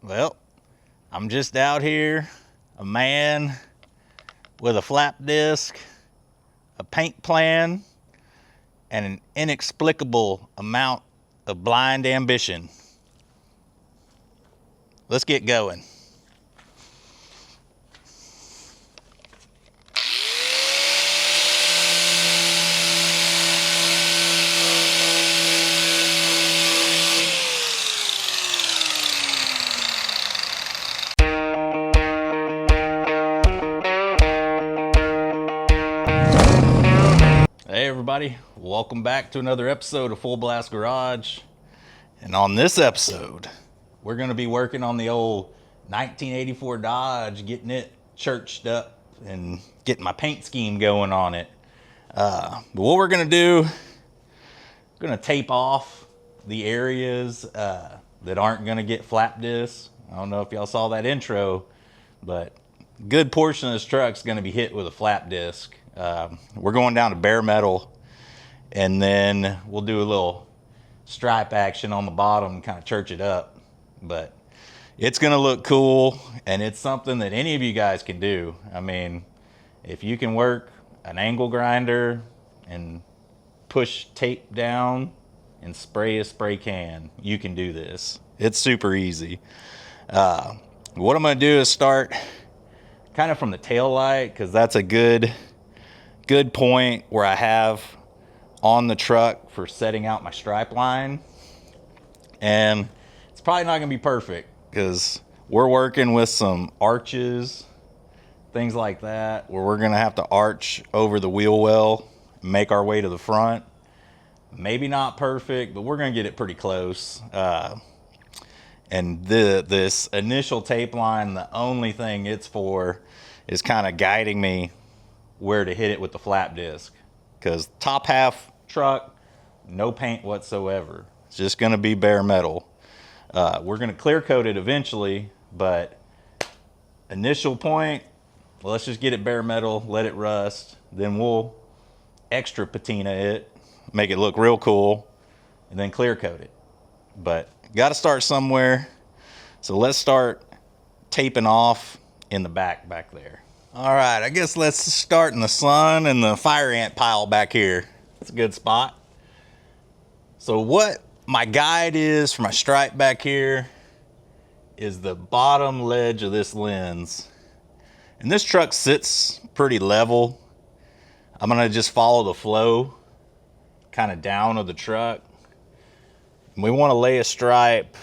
Well, I'm just out here, a man with a flap disc, a paint plan, and an inexplicable amount of blind ambition. Let's get going. Hey everybody, welcome back to another episode of Full Blast Garage. And on this episode, we're going to be working on the old 1984 Dodge, getting it churched up and getting my paint scheme going on it. But what we're going to do, we're going to tape off the areas that aren't going to get flap discs. I don't know if y'all saw that intro, but a good portion of this truck's going to be hit with a flap disc. We're going down to bare metal, and then we'll do a little stripe action on the bottom, kind of church it up. But it's going to look cool, and it's something that any of you guys can do. I mean, if you can work an angle grinder and push tape down and spray a spray can, you can do this. It's super easy. What I'm going to do is start kind of from the tail light, because that's a good point where I have on the truck for setting out my stripe line. And it's probably not going to be perfect because we're working with some arches, things like that, where we're going to have to arch over the wheel well and make our way to the front. Maybe not perfect, but we're going to get it pretty close. And this initial tape line, the only thing it's for is kind of guiding me where to hit it with the flap disc, because top half truck, no paint whatsoever. It's just going to be bare metal. We're going to clear coat it eventually, but initial point, well, let's just get it bare metal, let it rust, then we'll extra patina it, make it look real cool, and then clear coat it. But got to start somewhere, so let's start taping off in the back there. All right, I guess let's start in the sun and the fire ant pile back here. That's a good spot. So what my guide is for my stripe back here is the bottom ledge of this lens. And this truck sits pretty level. I'm gonna just follow the flow kind of down of the truck. And we wanna lay a stripe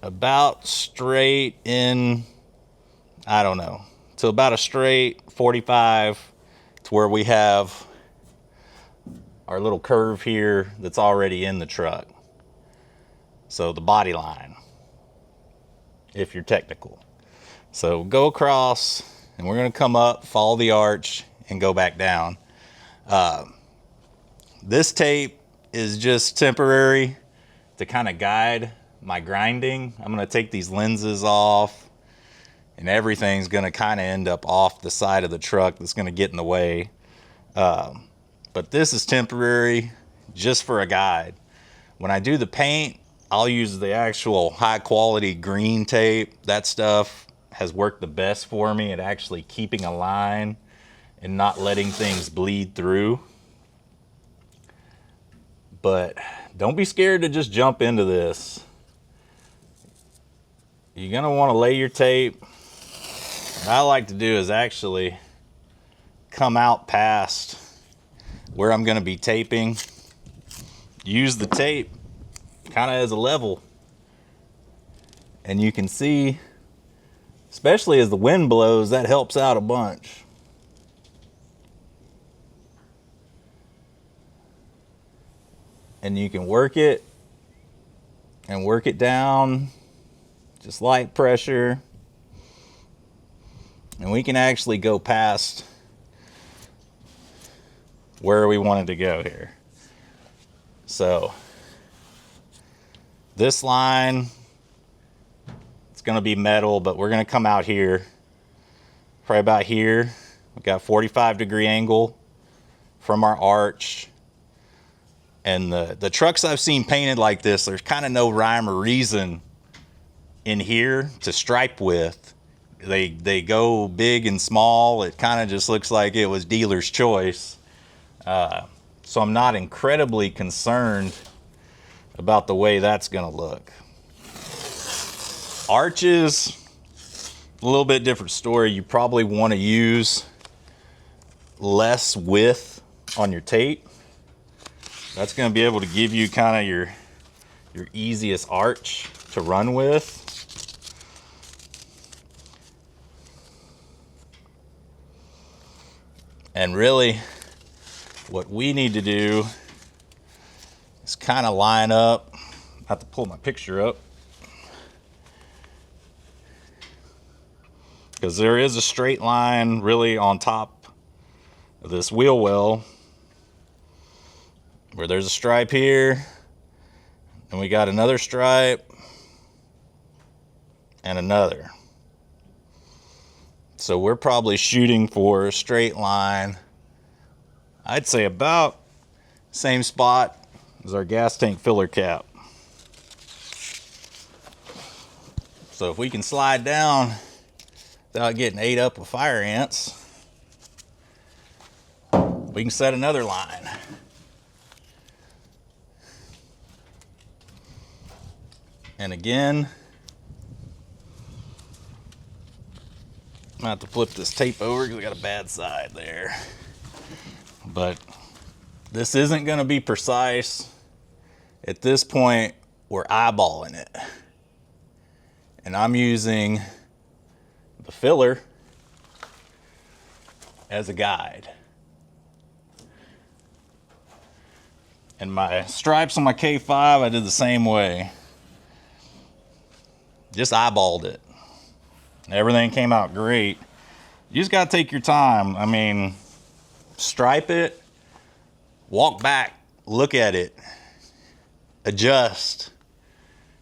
about straight in, I don't know, to about a straight 45 to where we have our little curve here that's already in the truck. So the body line, if you're technical. So go across, and we're gonna come up, follow the arch, and go back down. This tape is just temporary to kind of guide my grinding. I'm gonna take these lenses off, and everything's gonna kind of end up off the side of the truck that's gonna get in the way. But this is temporary, just for a guide. When I do the paint, I'll use the actual high quality green tape. That stuff has worked the best for me at actually keeping a line and not letting things bleed through. But don't be scared to just jump into this. You're gonna wanna lay your tape. What I like to do is actually come out past where I'm going to be taping. Use the tape kind of as a level. And you can see, especially as the wind blows, that helps out a bunch. And you can work it and work it down, just light pressure. And we can actually go past where we wanted to go here. So this line, it's gonna be metal, but we're gonna come out here, probably about here. We've got 45-degree angle from our arch. And the trucks I've seen painted like this, there's kind of no rhyme or reason in here to stripe with. They go big and small. It kind of just looks like it was dealer's choice. So I'm not incredibly concerned about the way that's gonna look. Arches, a little bit different story. You probably want to use less width on your tape. That's going to be able to give you kind of your easiest arch to run with. And really, what we need to do is kind of line up. I have to pull my picture up, because there is a straight line really on top of this wheel well, where there's a stripe here, and we got another stripe and another. So we're probably shooting for a straight line, I'd say about same spot as our gas tank filler cap. So if we can slide down without getting ate up with fire ants, we can set another line. And again, I'm gonna have to flip this tape over because I got a bad side there. But this isn't gonna be precise. At this point, we're eyeballing it. And I'm using the filler as a guide. And my stripes on my K5, I did the same way. Just eyeballed it. Everything came out great. You just gotta take your time. I mean, stripe it, walk back, look at it, adjust.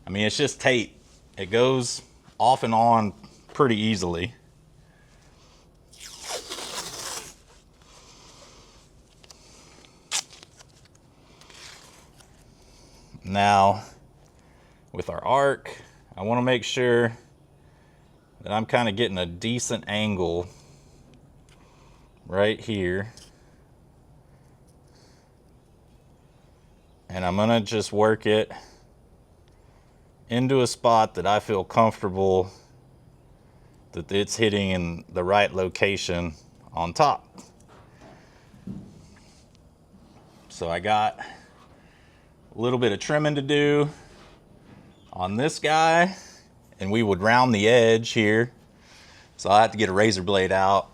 I mean, it's just tape. It goes off and on pretty easily. Now, with our arc, I want to make sure that I'm kind of getting a decent angle right here. And I'm going to just work it into a spot that I feel comfortable that it's hitting in the right location on top. So I got a little bit of trimming to do on this guy, and we would round the edge here. So I have to get a razor blade out,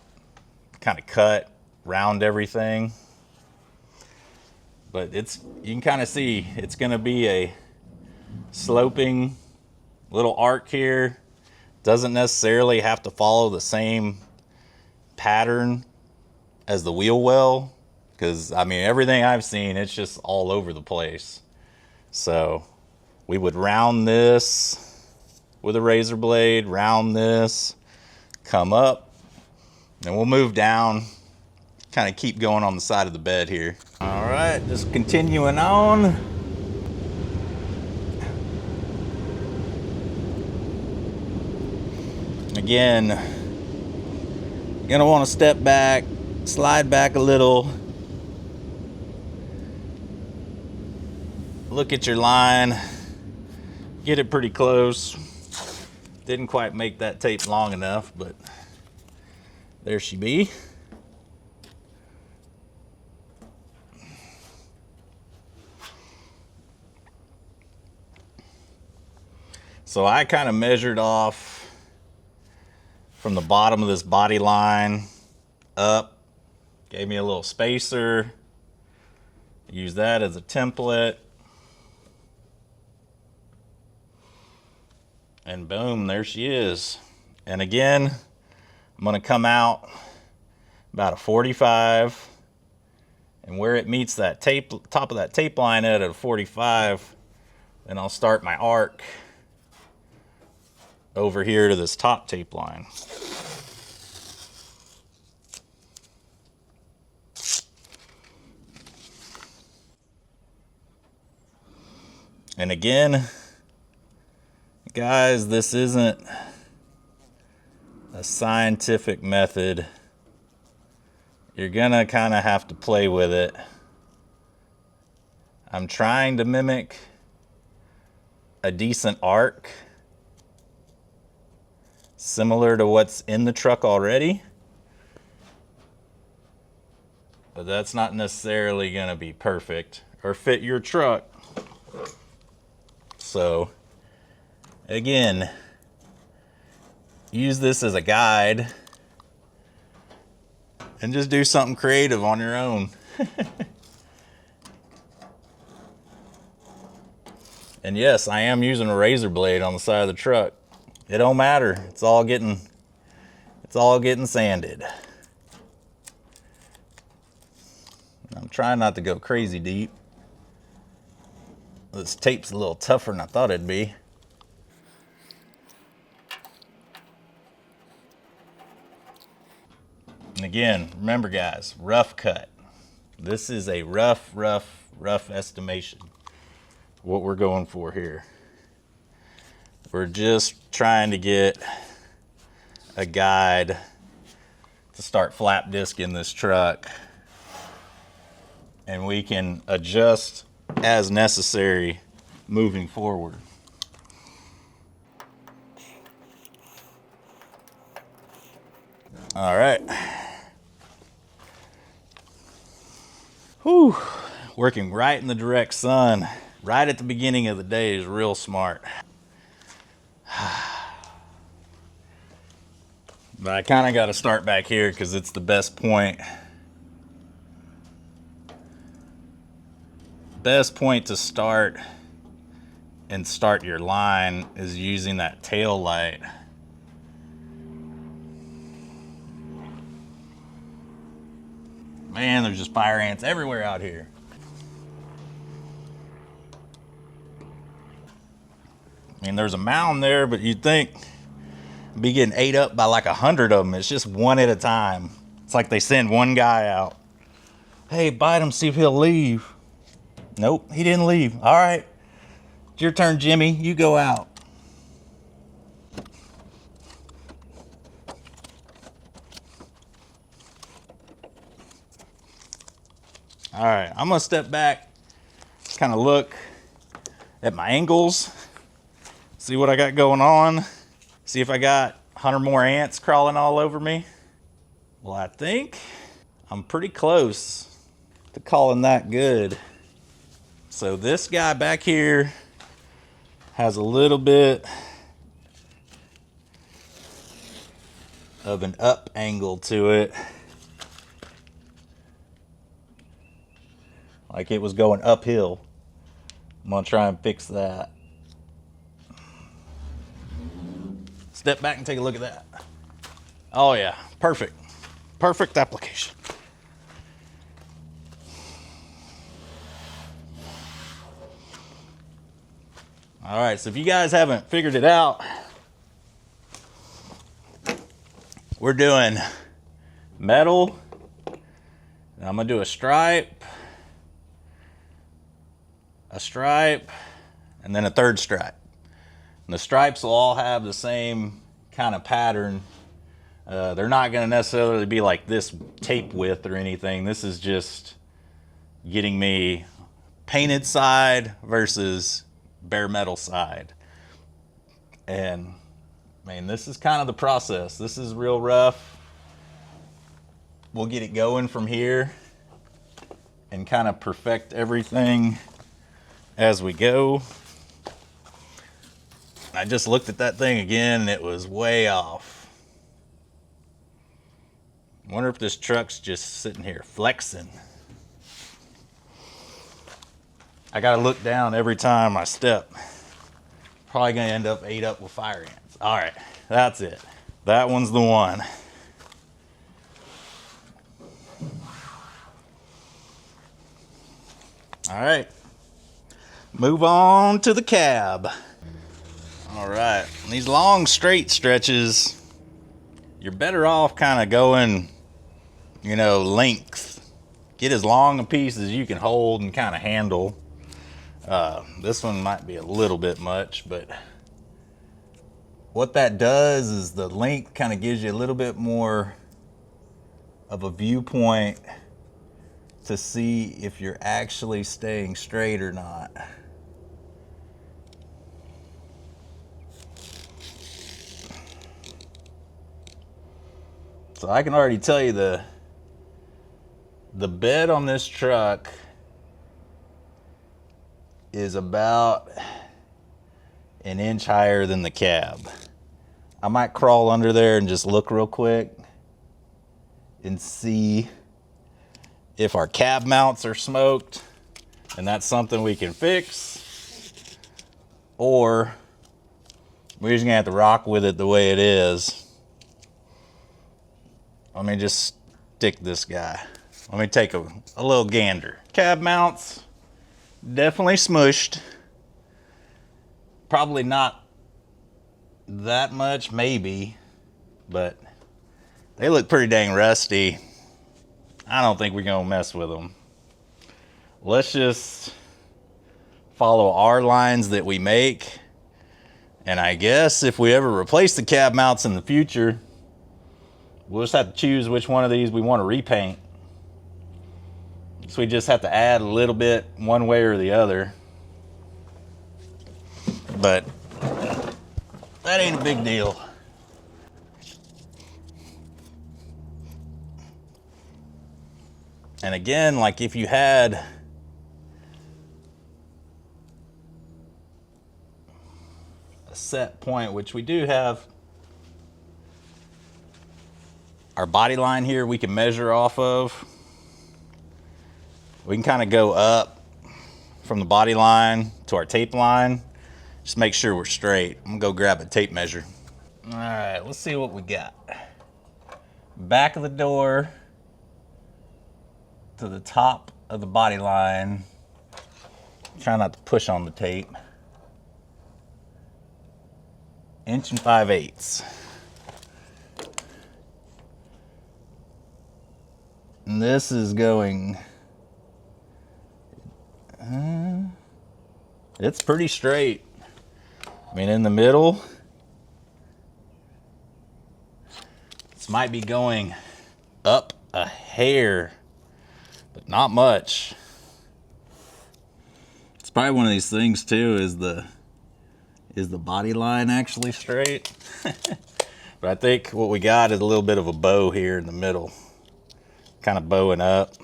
kind of cut, round everything. But you can kind of see it's gonna be a sloping little arc here. Doesn't necessarily have to follow the same pattern as the wheel well, because I mean, everything I've seen, it's just all over the place. So we would round this with a razor blade, round this, come up, and we'll move down, kind of keep going on the side of the bed here. All right, just continuing on. Again, you're gonna want to step back, slide back a little, look at your line, get it pretty close. Didn't quite make that tape long enough, but there she be. So I kind of measured off from the bottom of this body line up, gave me a little spacer, use that as a template, and boom, there she is. And again, I'm gonna come out about a 45, and where it meets that tape, top of that tape line at a 45, then I'll start my arc over here to this top tape line. And again, Guys, this isn't a scientific method. You're gonna kind of have to play with it. I'm trying to mimic a decent arc similar to what's in the truck already, but that's not necessarily gonna be perfect or fit your truck. So again, use this as a guide and just do something creative on your own. And yes, I am using a razor blade on the side of the truck. It don't matter. It's all getting sanded. I'm trying not to go crazy deep. This tape's a little tougher than I thought it'd be. And again, remember guys, rough cut. This is a rough estimation. What we're going for here. We're just trying to get a guide to start flap discing this truck, and we can adjust as necessary moving forward. All right. Whew. Working right in the direct sun, right at the beginning of the day is real smart. But I kind of got to start back here because it's the best point. Best point to start and start your line is using that tail light. Man, there's just fire ants everywhere out here. I mean, there's a mound there, but you'd think I'd be getting ate up by like 100 of them. It's just one at a time. It's like they send one guy out. Hey, bite him, see if he'll leave. Nope, he didn't leave. All right, it's your turn, Jimmy. You go out. All right, I'm gonna step back, kind of look at my angles, see what I got going on, see if I got 100 more ants crawling all over me. Well, I think I'm pretty close to calling that good. So this guy back here has a little bit of an up angle to it. Like it was going uphill. I'm gonna try and fix that. Step back and take a look at that. Oh yeah, perfect. Perfect application. All right, so if you guys haven't figured it out, we're doing metal. And I'm gonna do a stripe, and then a third stripe. And the stripes will all have the same kind of pattern. They're not gonna necessarily be like this tape width or anything. This is just getting me painted side versus bare metal side. And I mean, this is kind of the process. This is real rough. We'll get it going from here and kind of perfect everything as we go. I just looked at that thing again and it was way off. I wonder if this truck's just sitting here flexing. I gotta look down every time I step. Probably gonna end up ate up with fire ants. All right, that's it. That one's the one. All right, move on to the cab. All right, these long straight stretches, you're better off kind of going, you know, length. Get as long a piece as you can hold and kind of handle. This one might be a little bit much, but what that does is the length kind of gives you a little bit more of a viewpoint to see if you're actually staying straight or not. So I can already tell you the bed on this truck is about an inch higher than the cab. I might crawl under there and just look real quick and see if our cab mounts are smoked, and that's something we can fix, or we're just gonna have to rock with it the way it is. Let me just stick this guy. Let me take a little gander. Cab mounts, definitely smushed. Probably not that much, maybe, but they look pretty dang rusty. I don't think we're gonna mess with them. Let's just follow our lines that we make. And I guess if we ever replace the cab mounts in the future, we'll just have to choose which one of these we want to repaint. So we just have to add a little bit one way or the other. But that ain't a big deal. And again, like if you had a set point, which we do have our body line here we can measure off of. We can kind of go up from the body line to our tape line. Just make sure we're straight. I'm gonna go grab a tape measure. All right, let's see what we got. Back of the door to the top of the body line. Try not to push on the tape. 1 5/8. And this is going, it's pretty straight. I mean, in the middle, this might be going up a hair, but not much. It's probably one of these things too, is the body line actually straight? But I think what we got is a little bit of a bow here in the middle. Kind of bowing up.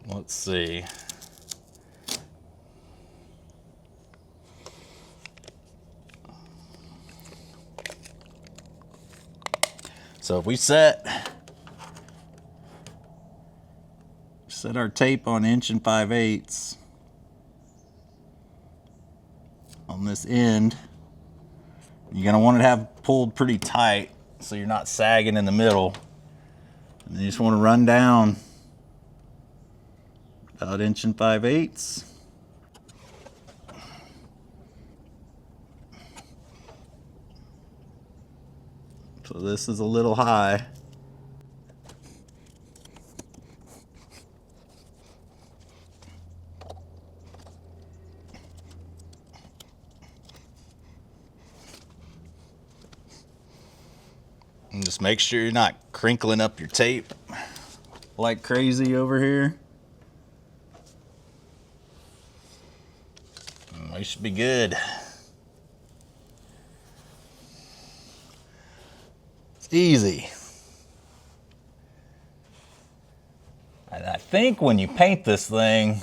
Let's see. So if we set our tape on 1 5/8 on this end, you're gonna want to have pulled pretty tight so you're not sagging in the middle. And you just want to run down about 1 5/8. So this is a little high. And just make sure you're not crinkling up your tape like crazy over here. And we should be good. It's easy. And I think when you paint this thing,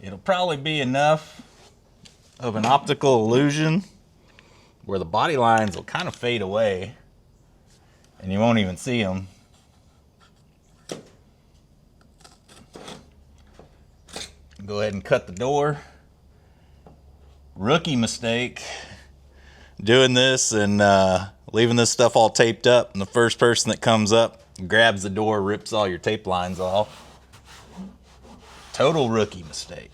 it'll probably be enough of an optical illusion where the body lines will kind of fade away and you won't even see them. Go ahead and cut the door. Rookie mistake doing this and leaving this stuff all taped up, and the first person that comes up grabs the door, rips all your tape lines off. Total rookie mistake.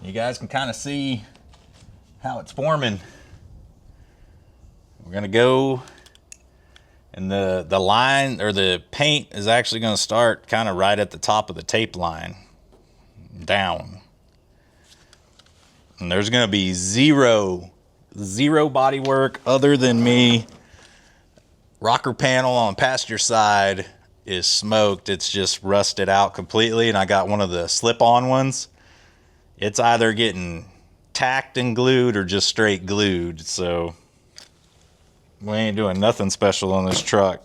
You guys can kind of see how it's forming. We're gonna go And the line, or the paint, is actually going to start kind of right at the top of the tape line down. And there's going to be zero body work other than me. Rocker panel on passenger side is smoked. It's just rusted out completely, and I got one of the slip-on ones. It's either getting tacked and glued or just straight glued, so we ain't doing nothing special on this truck.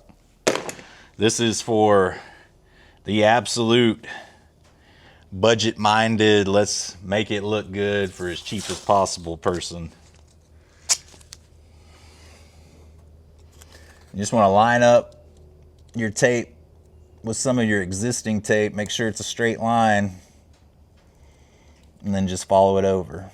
This is for the absolute budget-minded, let's make it look good for as cheap as possible person. You just want to line up your tape with some of your existing tape, make sure it's a straight line, and then just follow it over.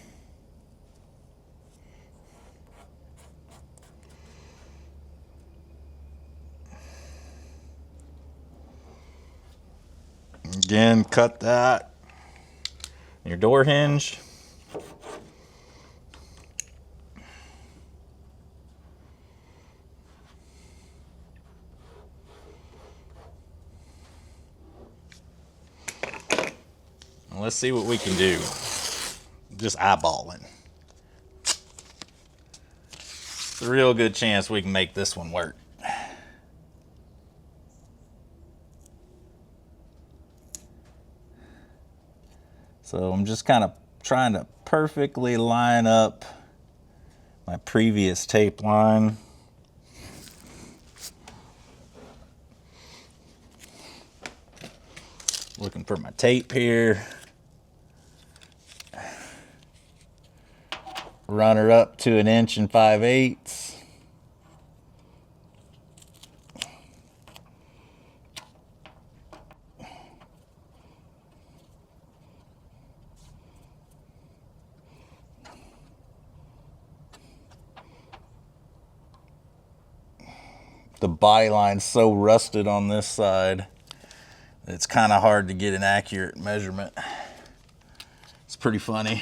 Again, cut that. Your door hinge. And let's see what we can do. Just eyeballing. It's a real good chance we can make this one work. So I'm just kind of trying to perfectly line up my previous tape line. Looking for my tape here. Run her up to 1 5/8 inches. The body line's so rusted on this side, it's kind of hard to get an accurate measurement. It's pretty funny.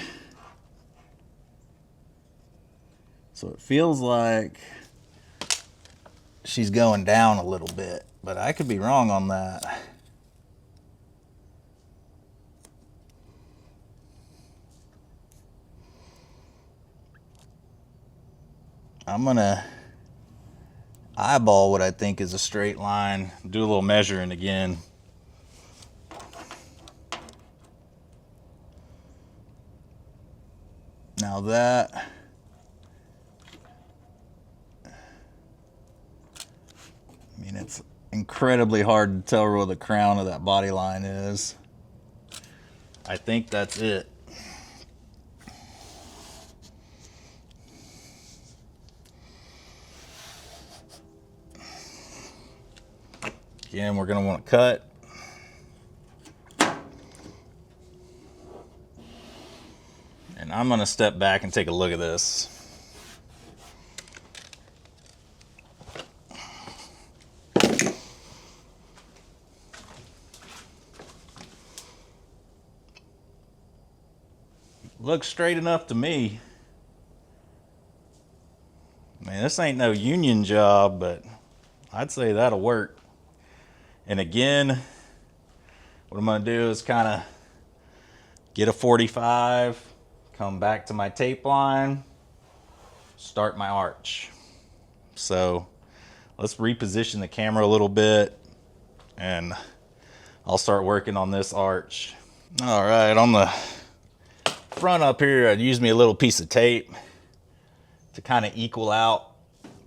So it feels like she's going down a little bit, but I could be wrong on that. I'm gonna eyeball what I think is a straight line, do a little measuring again. Now that, I mean, it's incredibly hard to tell where the crown of that body line is. I think that's it. Again, we're going to want to cut. And I'm going to step back and take a look at this. Looks straight enough to me. Man, this ain't no union job, but I'd say that'll work. And again, what I'm going to do is kind of get a 45, come back to my tape line, start my arch. So let's reposition the camera a little bit and I'll start working on this arch. All right, on the front up here, I'd use me a little piece of tape to kind of equal out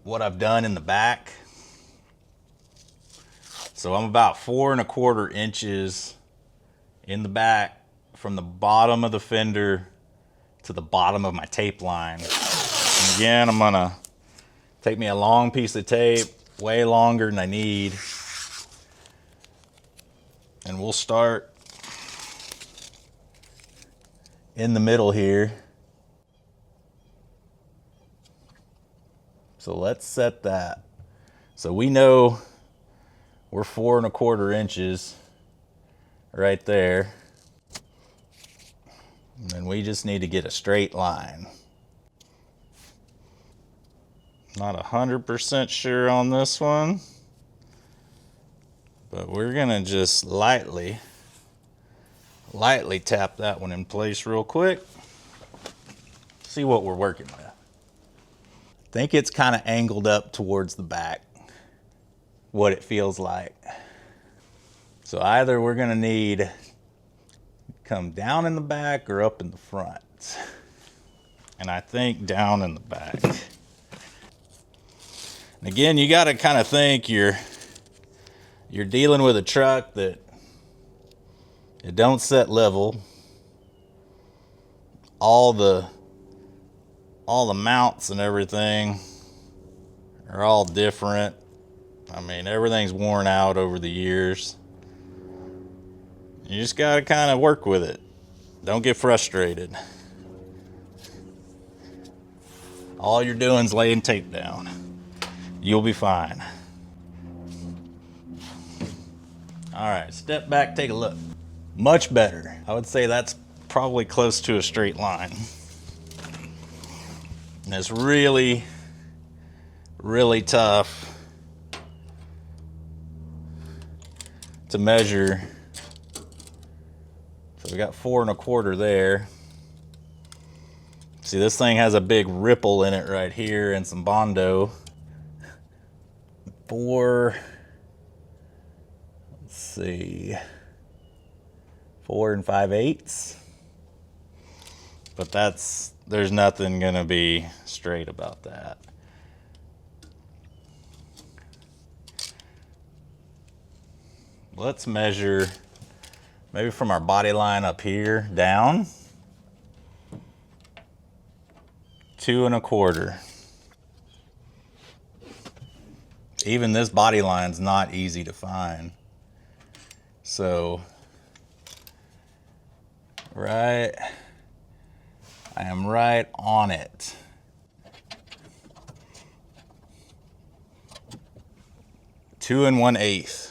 what I've done in the back. So I'm about 4 1/4 inches in the back from the bottom of the fender to the bottom of my tape line. And again, I'm gonna take me a long piece of tape, way longer than I need, and we'll start in the middle here. So let's set that. So we know we're 4 1/4 inches right there. And then we just need to get a straight line. Not 100% sure on this one. But we're gonna just lightly tap that one in place real quick. See what we're working with. I think it's kind of angled up towards the back, what it feels like. So either we're gonna need come down in the back or up in the front. And I think down in the back. And again, you gotta kind of think you're dealing with a truck that it don't set level. All the mounts and everything are all different. I mean, everything's worn out over the years. You just gotta kind of work with it. Don't get frustrated. All you're doing is laying tape down. You'll be fine. All right, step back, take a look. Much better. I would say that's probably close to a straight line. And it's really, really tough to measure. So we got 4 1/4 there. See, this thing has a big ripple in it right here and some Bondo. 4, let's see, 4 5/8. But there's nothing gonna be straight about that. Let's measure maybe from our body line up here down, 2 1/4. Even this body line's not easy to find. So, I am right on it. Two 1/8.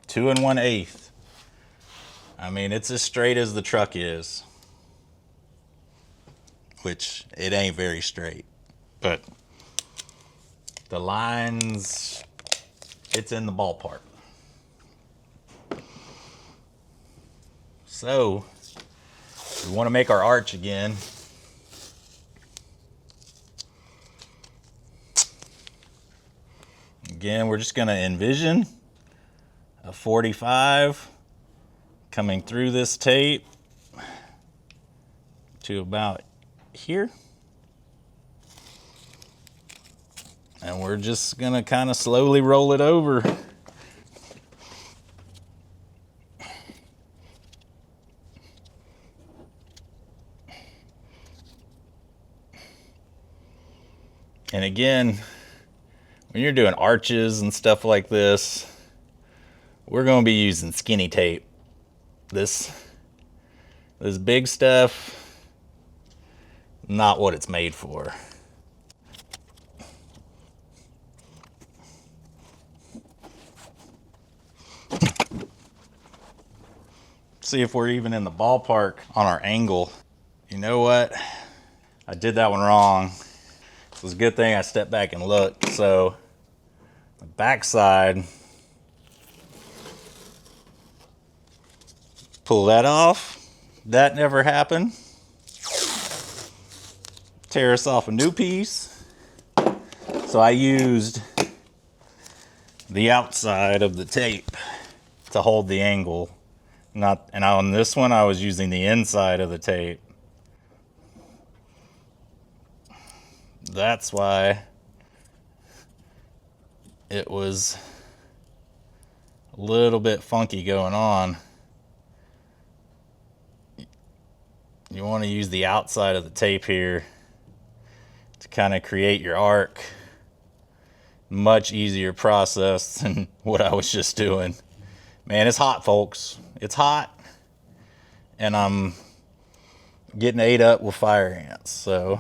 2 1/8. I mean, it's as straight as the truck is, which it ain't very straight, but the lines, it's in the ballpark. So we want to make our arch again. Again, we're just going to envision a 45 coming through this tape to about here. And we're just going to kind of slowly roll it over. And again, when you're doing arches and stuff like this, we're going to be using skinny tape. This big stuff, not what it's made for. See if we're even in the ballpark on our angle. You know what? I did that one wrong. It was a good thing I stepped back and looked. So the backside, pull that off. That never happened. Tear us off a new piece. So I used the outside of the tape to hold the angle. And on this one, I was using the inside of the tape. That's why it was a little bit funky going on. You want to use the outside of the tape here to kind of create your arc. Much easier process than what I was just doing. Man, it's hot, folks. It's hot, and I'm getting ate up with fire ants, so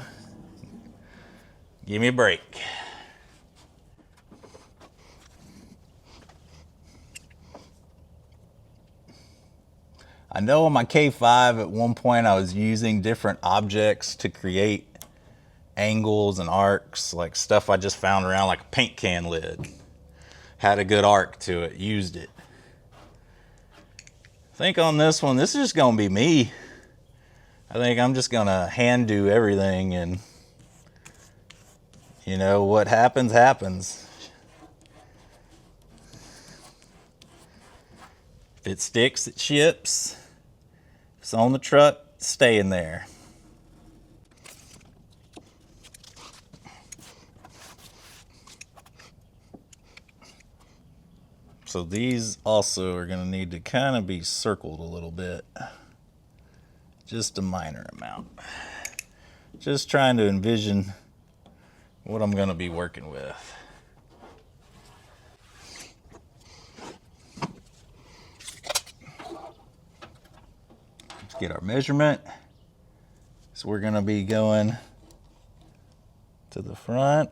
give me a break. I know on my K5 at one point I was using different objects to create angles and arcs, like stuff I just found around, like a paint can lid. Had a good arc to it, used it. I think on this one, this is just gonna be me. I think I'm just gonna hand do everything, and you know, what happens, happens. If it sticks, it ships. If it's on the truck, it's staying there. So these also are going to need to kind of be circled a little bit. Just a minor amount. Just trying to envision what I'm going to be working with. Let's get our measurement. So we're going to be going to the front.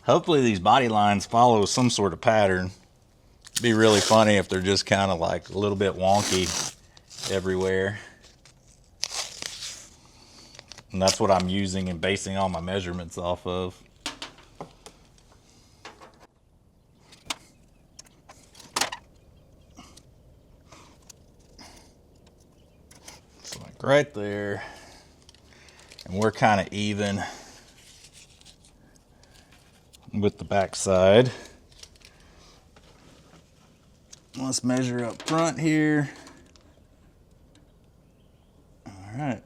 Hopefully these body lines follow some sort of pattern. It'd be really funny if they're just kind of like a little bit wonky everywhere. And that's what I'm using and basing all my measurements off of. So like right there. And we're kind of even with the back side. Let's measure up front here. All right.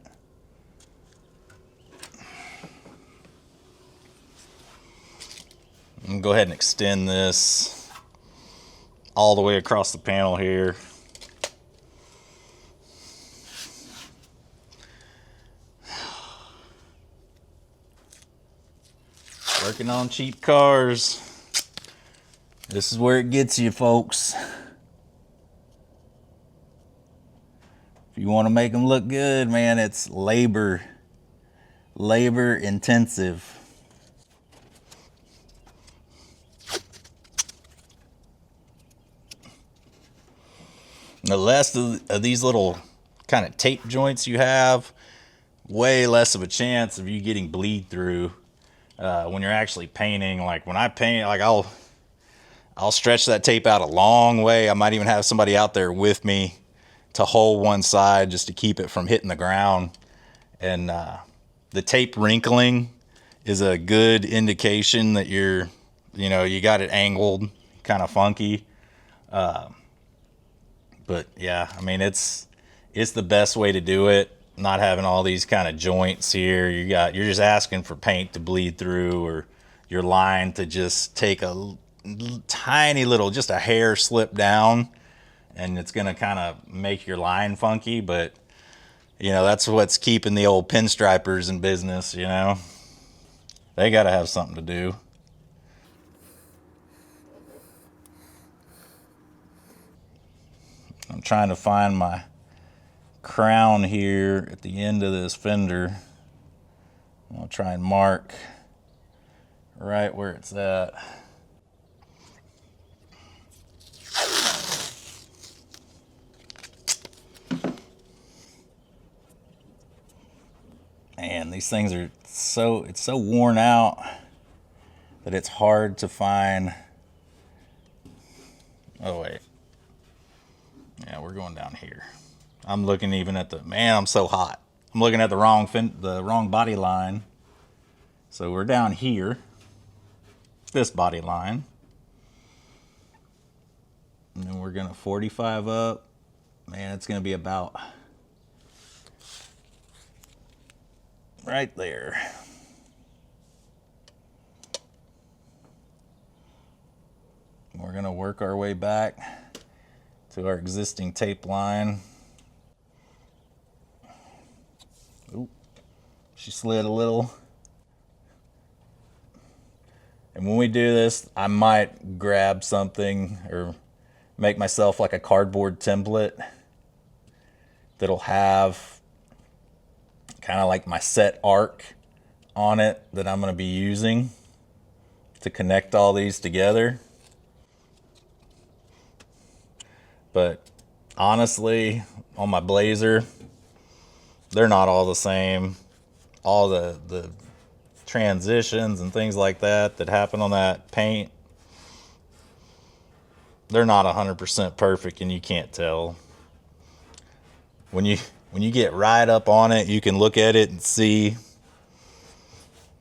I'm gonna go ahead and extend this all the way across the panel here. Working on cheap cars. This is where it gets you, folks. If you want to make them look good, man, it's labor intensive. The less of these little kind of tape joints you have, way less of a chance of you getting bleed through when you're actually painting. Like when I paint, like I'll stretch that tape out a long way. I might even have somebody out there with me to hold one side just to keep it from hitting the ground. And the tape wrinkling is a good indication that you got it angled kind of funky. But yeah, I mean, it's the best way to do it. Not having all these kind of joints here. You're just asking for paint to bleed through, or your line to just take a tiny little, just a hair slip down, and it's gonna kind of make your line funky. But you know, that's what's keeping the old pinstripers in business. You know, they got to have something to do. I'm trying to find my crown here at the end of this fender. I'll try and mark right where it's at. Man, these things are it's so worn out that it's hard to find. Oh wait. Yeah, we're going down here. I'm looking even at I'm so hot. I'm looking at the wrong body line. So we're down here, this body line. And then we're gonna 45 up. Man, it's gonna be about right there. We're gonna work our way back to our existing tape line. Oop, she slid a little. And when we do this, I might grab something or make myself like a cardboard template that'll have kind of like my set arc on it that I'm going to be using. to connect all these together. But honestly, on my Blazer, they're not all the same. All the transitions and things like that happen on that paint, they're not 100% perfect, and you can't tell. When you get right up on it, you can look at it and see.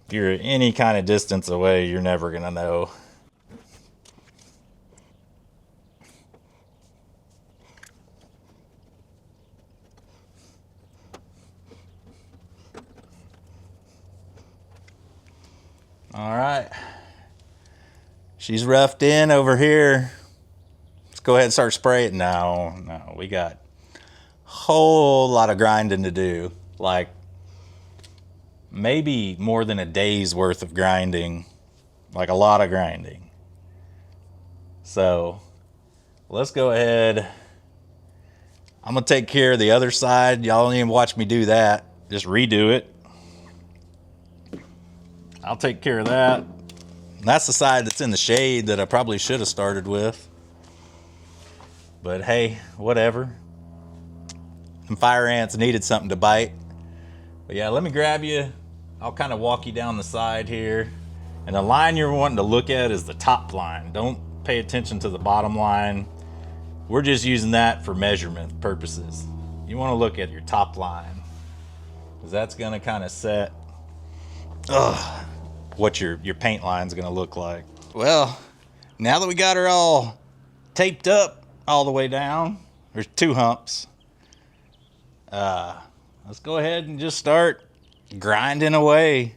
If you're any kind of distance away, you're never gonna know. All right, she's roughed in over here. Let's go ahead and start spraying. No, we got a whole lot of grinding to do. Like maybe more than a day's worth of grinding. Like a lot of grinding. So let's go ahead. I'm gonna take care of the other side. Y'all don't even watch me do that. Just redo it. I'll take care of that. And that's the side that's in the shade that I probably should have started with. But hey, whatever. Them fire ants needed something to bite. But yeah, let me grab you. I'll kind of walk you down the side here. And the line you're wanting to look at is the top line. Don't pay attention to the bottom line. We're just using that for measurement purposes. You want to look at your top line, because that's going to kind of set what your paint line's going to look like. Well, now that we got her all taped up all the way down, there's 2 humps. Let's go ahead and just start grinding away.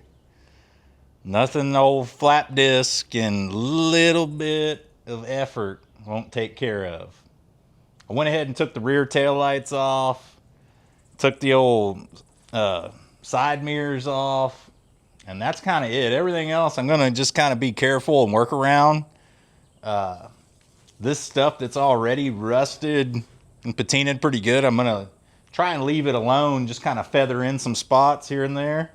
Nothing old flap disc and little bit of effort won't take care of. I went ahead and took the rear tail lights off, took the old side mirrors off, and that's kind of it. Everything else I'm gonna just kind of be careful and work around. This stuff that's already rusted and patinaed pretty good, I'm gonna try and leave it alone, just kind of feather in some spots here and there.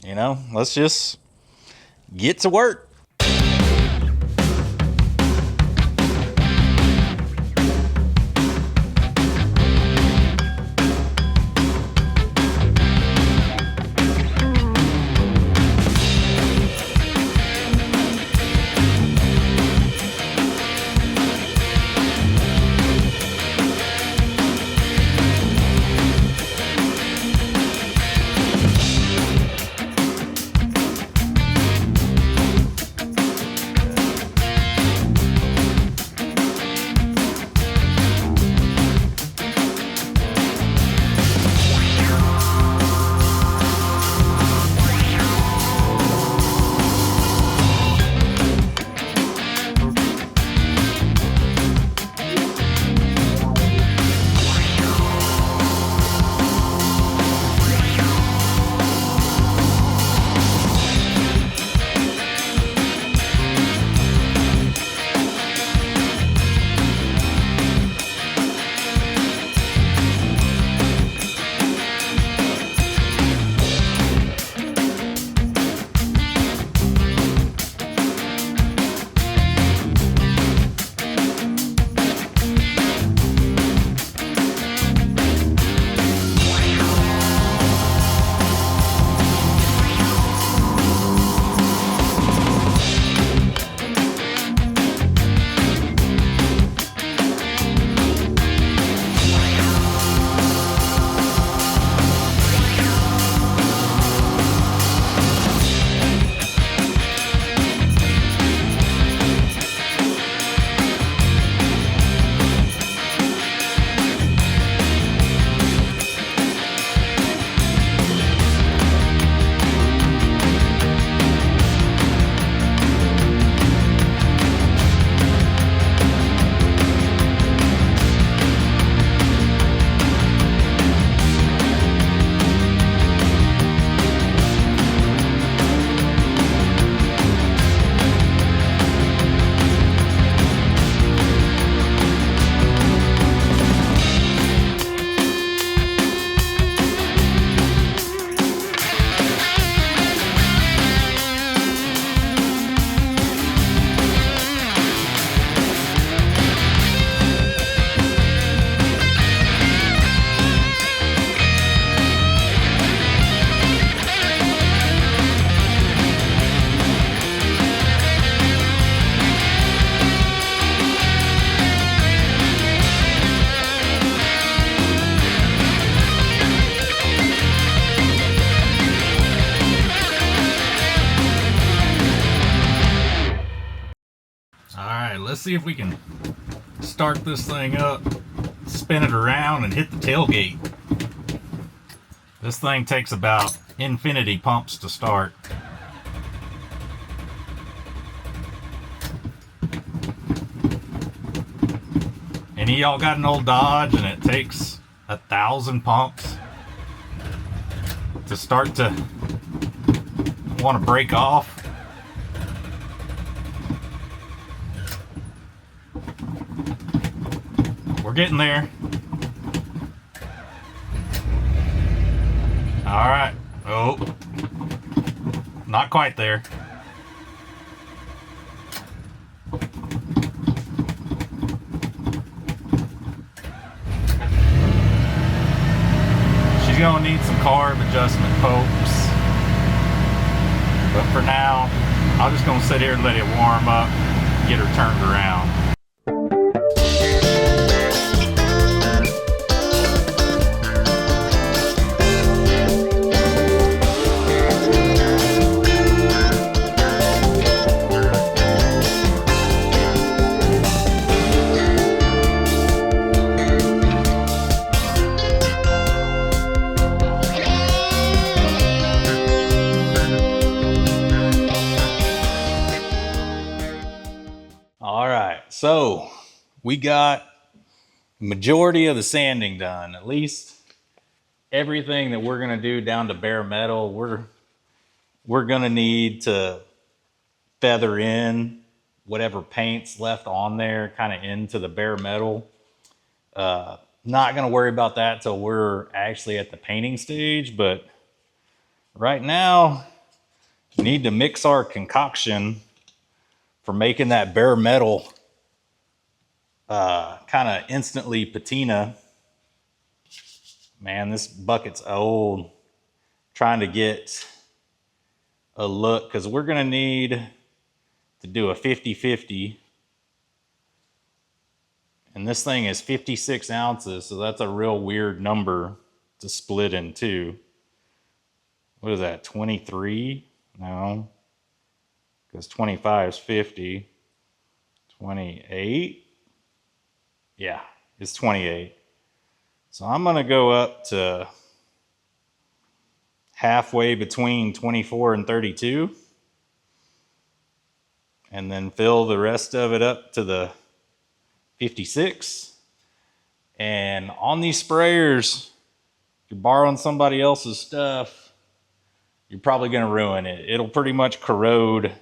You know, let's just get to work. All right, let's see if we can start this thing up, spin it around, and hit the tailgate. This thing takes about infinity pumps to start. Any of y'all got an old Dodge and it takes 1,000 pumps to start to want to break off? We're getting there. All right. Oh, not quite there. She's gonna need some carb adjustment pokes. But for now, I'm just gonna sit here and let it warm up, get her turned around. So we got majority of the sanding done, at least everything that we're gonna do down to bare metal. We're gonna need to feather in whatever paint's left on there kind of into the bare metal. Not gonna worry about that till we're actually at the painting stage, but right now we need to mix our concoction for making that bare metal kind of instantly patina. Man, this bucket's old. Trying to get a look, because we're gonna need to do a 50-50, and this thing is 56 ounces, so that's a real weird number to split in two. What is that, 23? No, because 25 is 50. 28. Yeah, it's 28. So I'm gonna go up to halfway between 24 and 32, and then fill the rest of it up to the 56. And on these sprayers, if you're borrowing somebody else's stuff, you're probably gonna ruin it. It'll pretty much corrode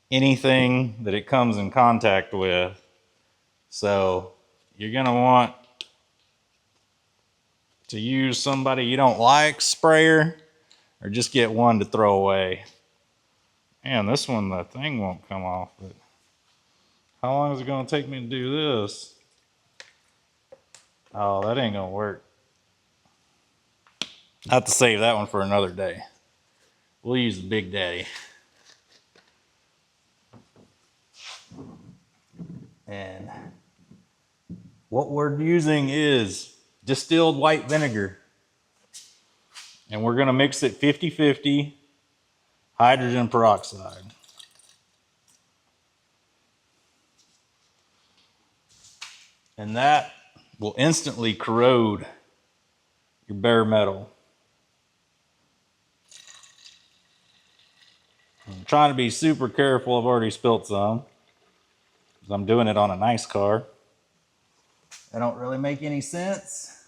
anything that it comes in contact with. So you're gonna want to use somebody you don't like sprayer, or just get one to throw away. Man, this one, the thing won't come off, but how long is it gonna take me to do this? Oh, that ain't gonna work. I have to save that one for another day. We'll use the Big Daddy. And what we're using is distilled white vinegar. And we're gonna mix it 50-50 hydrogen peroxide. And that will instantly corrode your bare metal. I'm trying to be super careful. I've already spilt some, because I'm doing it on a nice car. That don't really make any sense.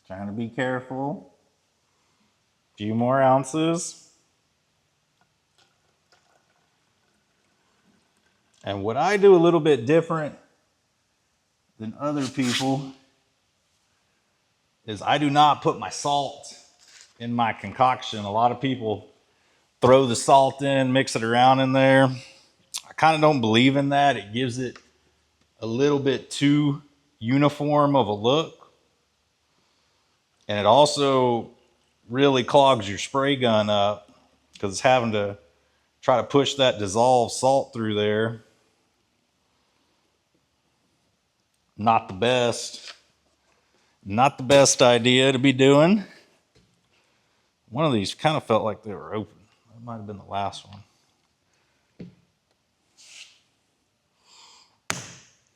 Trying to be careful. A few more ounces. And what I do a little bit different than other people is I do not put my salt in my concoction. A lot of people throw the salt in, mix it around in there. I kind of don't believe in that. It gives it a little bit too uniform of a look. And it also really clogs your spray gun up, because it's having to try to push that dissolved salt through there. Not the best. Not the best idea to be doing. One of these kind of felt like they were open. That might have been the last one.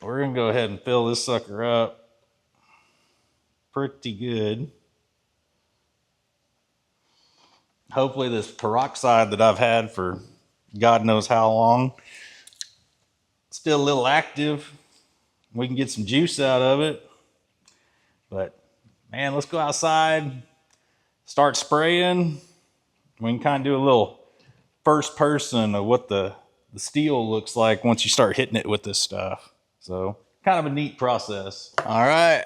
We're going to go ahead and fill this sucker up pretty good. Hopefully this peroxide that I've had for God knows how long, still a little active. We can get some juice out of it. But man, let's go outside, start spraying. We can kind of do a little first person of what the steel looks like once you start hitting it with this stuff. So kind of a neat process. All right,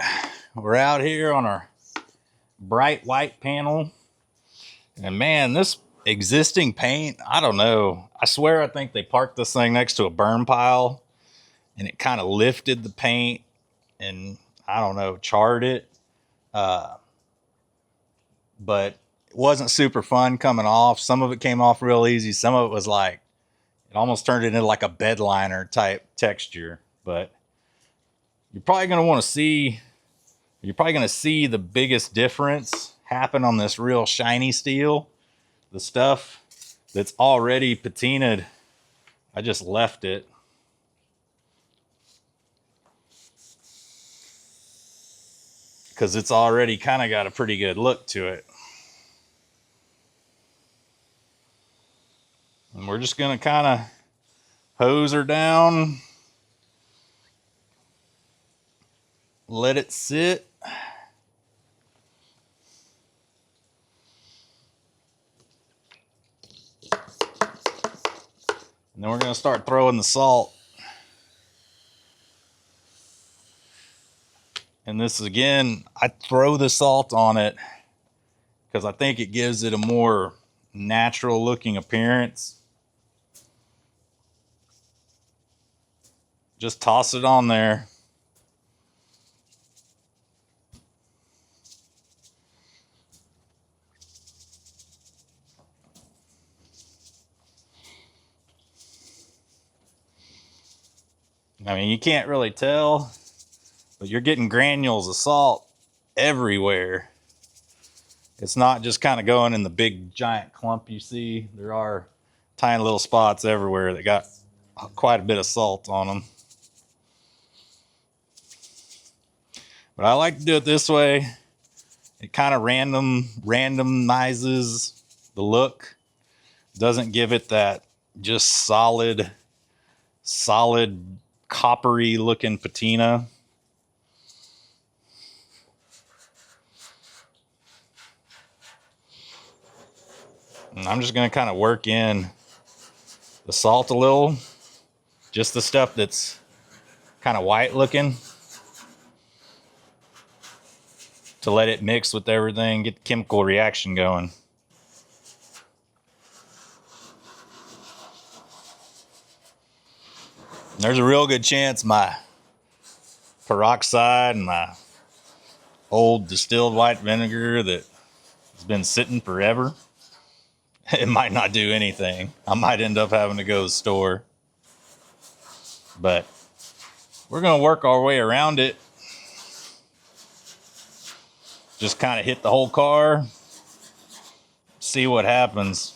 we're out here on our bright white panel. And man, this existing paint, I don't know. I swear I think they parked this thing next to a burn pile and it kind of lifted the paint and I don't know, charred it. But it wasn't super fun coming off. Some of it came off real easy. Some of it was like, it almost turned it into like a bed liner type texture. But you're probably going to want to see, you're probably going to see the biggest difference happen on this real shiny steel. The stuff that's already patinaed, I just left it. Because it's already kind of got a pretty good look to it. And we're just going to kind of hose her down. Let it sit. And then we're going to start throwing the salt. And this is, again, I throw the salt on it because I think it gives it a more natural looking appearance. Just toss it on there. I mean, you can't really tell, but you're getting granules of salt everywhere. It's not just kind of going in the big giant clump you see. There are tiny little spots everywhere that got quite a bit of salt on them. But I like to do it this way. It kind of randomizes the look. Doesn't give it that just solid coppery looking patina. And I'm just going to kind of work in the salt a little. Just the stuff that's kind of white looking. To let it mix with everything, get the chemical reaction going. There's a real good chance my peroxide and my old distilled white vinegar that has been sitting forever, it might not do anything. I might end up having to go to the store. But we're going to work our way around it. Just kind of hit the whole car, see what happens.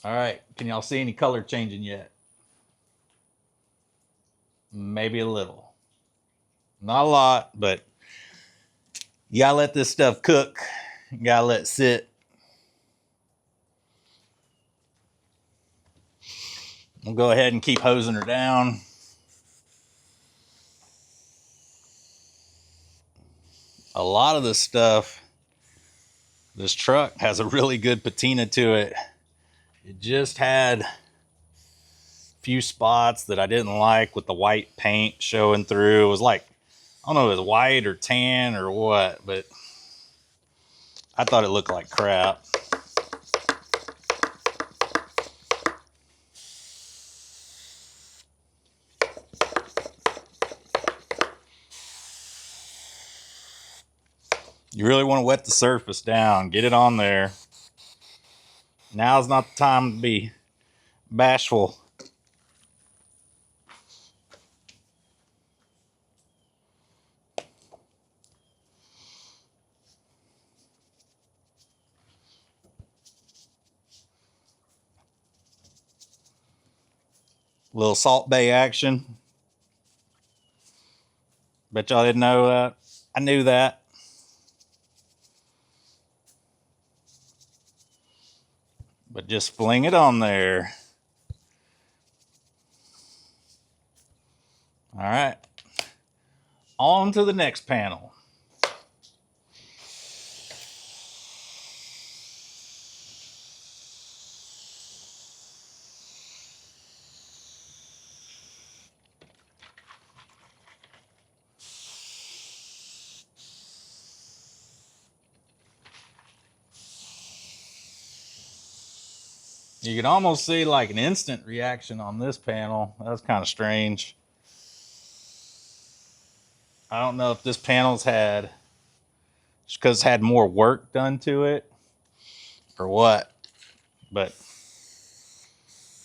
All right, can y'all see any color changing yet? Maybe a little. Not a lot, but you gotta let this stuff cook. You gotta let it sit. We'll go ahead and keep hosing her down. A lot of this stuff, this truck has a really good patina to it. It just had a few spots that I didn't like with the white paint showing through. It was like, I don't know if it was white or tan or what, but I thought it looked like crap. You really want to wet the surface down, get it on there. Now's not the time to be bashful. Little Salt Bay action. Bet y'all didn't know that. I knew that. But just fling it on there. All right. On to the next panel. You can almost see like an instant reaction on this panel. That's kind of strange. I don't know if this panel's had, just because it's had more work done to it or what. But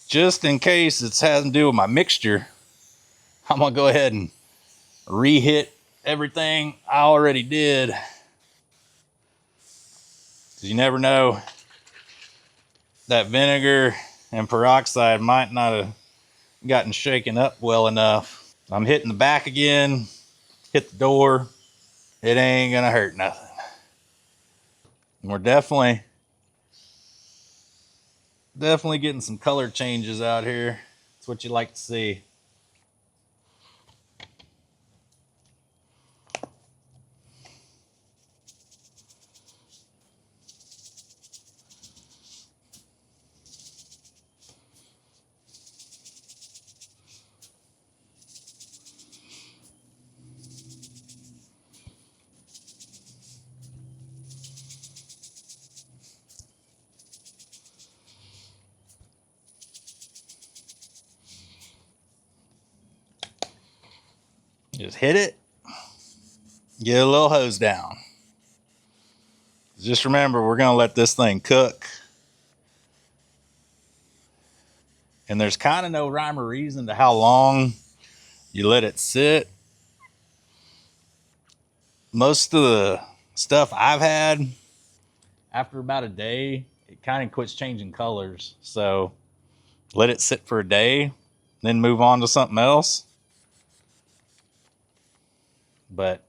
just in case it has to do with my mixture, I'm going to go ahead and re-hit everything I already did. Because you never know. That vinegar and peroxide might not have gotten shaken up well enough. I'm hitting the back again, hit the door. It ain't gonna hurt nothing. And we're definitely getting some color changes out here. That's what you like to see. Just hit it, get a little hose down. Just remember, we're gonna let this thing cook. And there's kind of no rhyme or reason to how long you let it sit. Most of the stuff I've had, after about a day, it kind of quits changing colors. So let it sit for a day, then move on to something else. But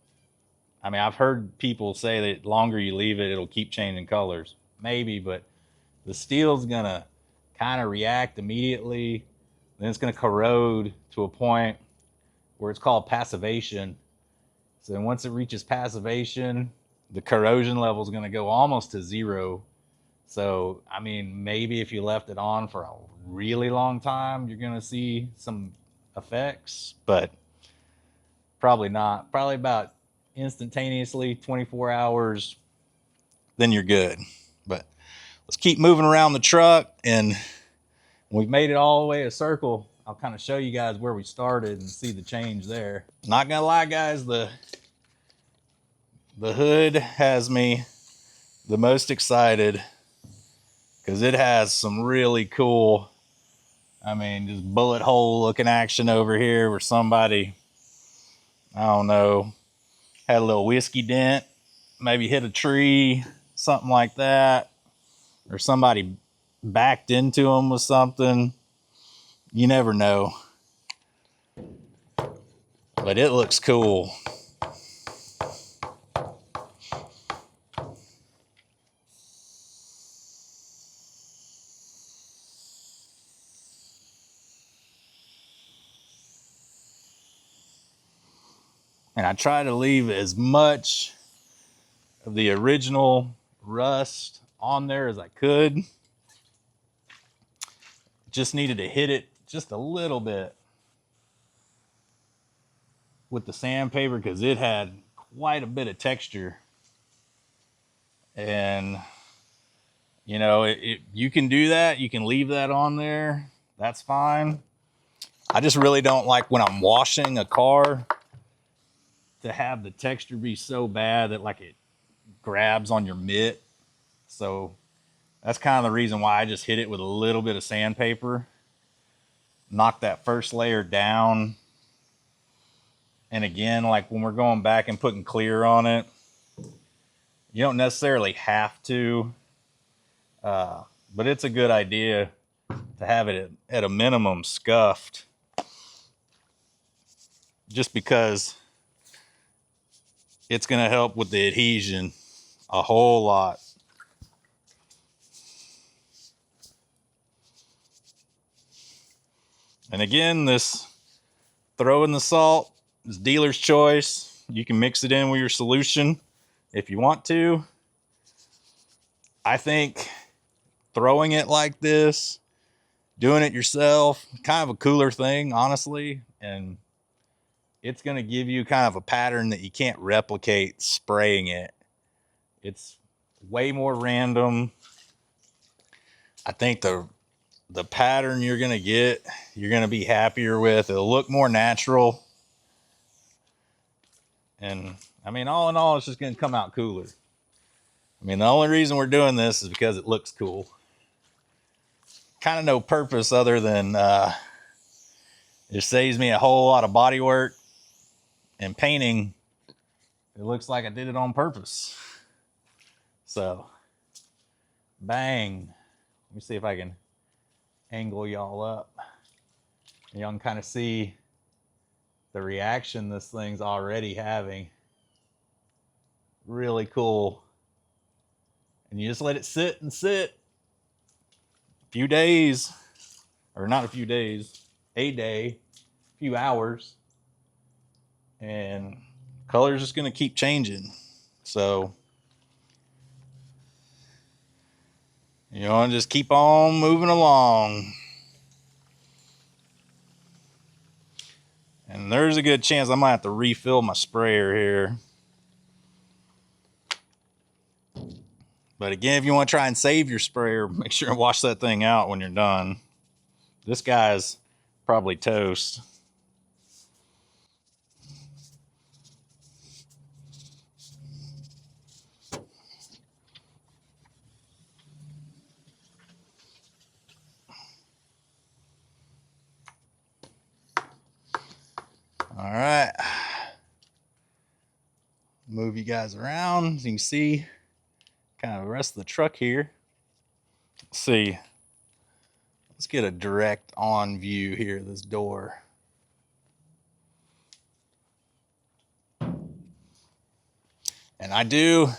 I mean, I've heard people say that the longer you leave it, it'll keep changing colors. Maybe, but the steel's gonna kind of react immediately. Then it's gonna corrode to a point where it's called passivation. So then once it reaches passivation, the corrosion level is gonna go almost to zero. So, I mean, maybe if you left it on for a really long time, you're gonna see some effects, but probably not. Probably about instantaneously, 24 hours, then you're good. But let's keep moving around the truck, and when we've made it all the way a circle, I'll kind of show you guys where we started and see the change there. Not gonna lie, guys, the hood has me the most excited because it has some really cool, I mean, just bullet hole looking action over here where somebody, I don't know, had a little whiskey dent, maybe hit a tree, something like that, or somebody backed into them with something. You never know. But it looks cool. And I try to leave as much of the original rust on there as I could. Just needed to hit it just a little bit with the sandpaper because it had quite a bit of texture. And, you know, you can do that. You can leave that on there. That's fine. I just really don't like when I'm washing a car to have the texture be so bad that like it grabs on your mitt. So That's kind of the reason why I just hit it with a little bit of sandpaper. Knock that first layer down. And again, like when we're going back and putting clear on it, you don't necessarily have to, but it's a good idea to have it at a minimum scuffed, just because it's going to help with the adhesion a whole lot. And again, this throw in the salt is dealer's choice. You can mix it in with your solution if you want to. I think throwing it like this, doing it yourself, kind of a cooler thing, honestly. And it's going to give you kind of a pattern that you can't replicate spraying it. It's way more random. I think the pattern you're going to get, you're going to be happier with. It'll look more natural. And I mean, all in all, it's just going to come out cooler. I mean, the only reason we're doing this is because it looks cool. Kind of no purpose other than it saves me a whole lot of body work and painting. It looks like I did it on purpose. So, bang. Let me see if I can angle y'all up. Y'all can kind of see the reaction this thing's already having. Really cool. And you just let it sit and sit. A few days, or not a few days, a day, a few hours, and color's just going to keep changing. So, you know, just keep on moving along. And there's a good chance I might have to refill my sprayer here. But again, if you want to try and save your sprayer, make sure and wash that thing out when you're done. This guy's probably toast. All right. Move you guys around so you can see kind of the rest of the truck here. Let's see. Let's get a direct on view here of this door. And I do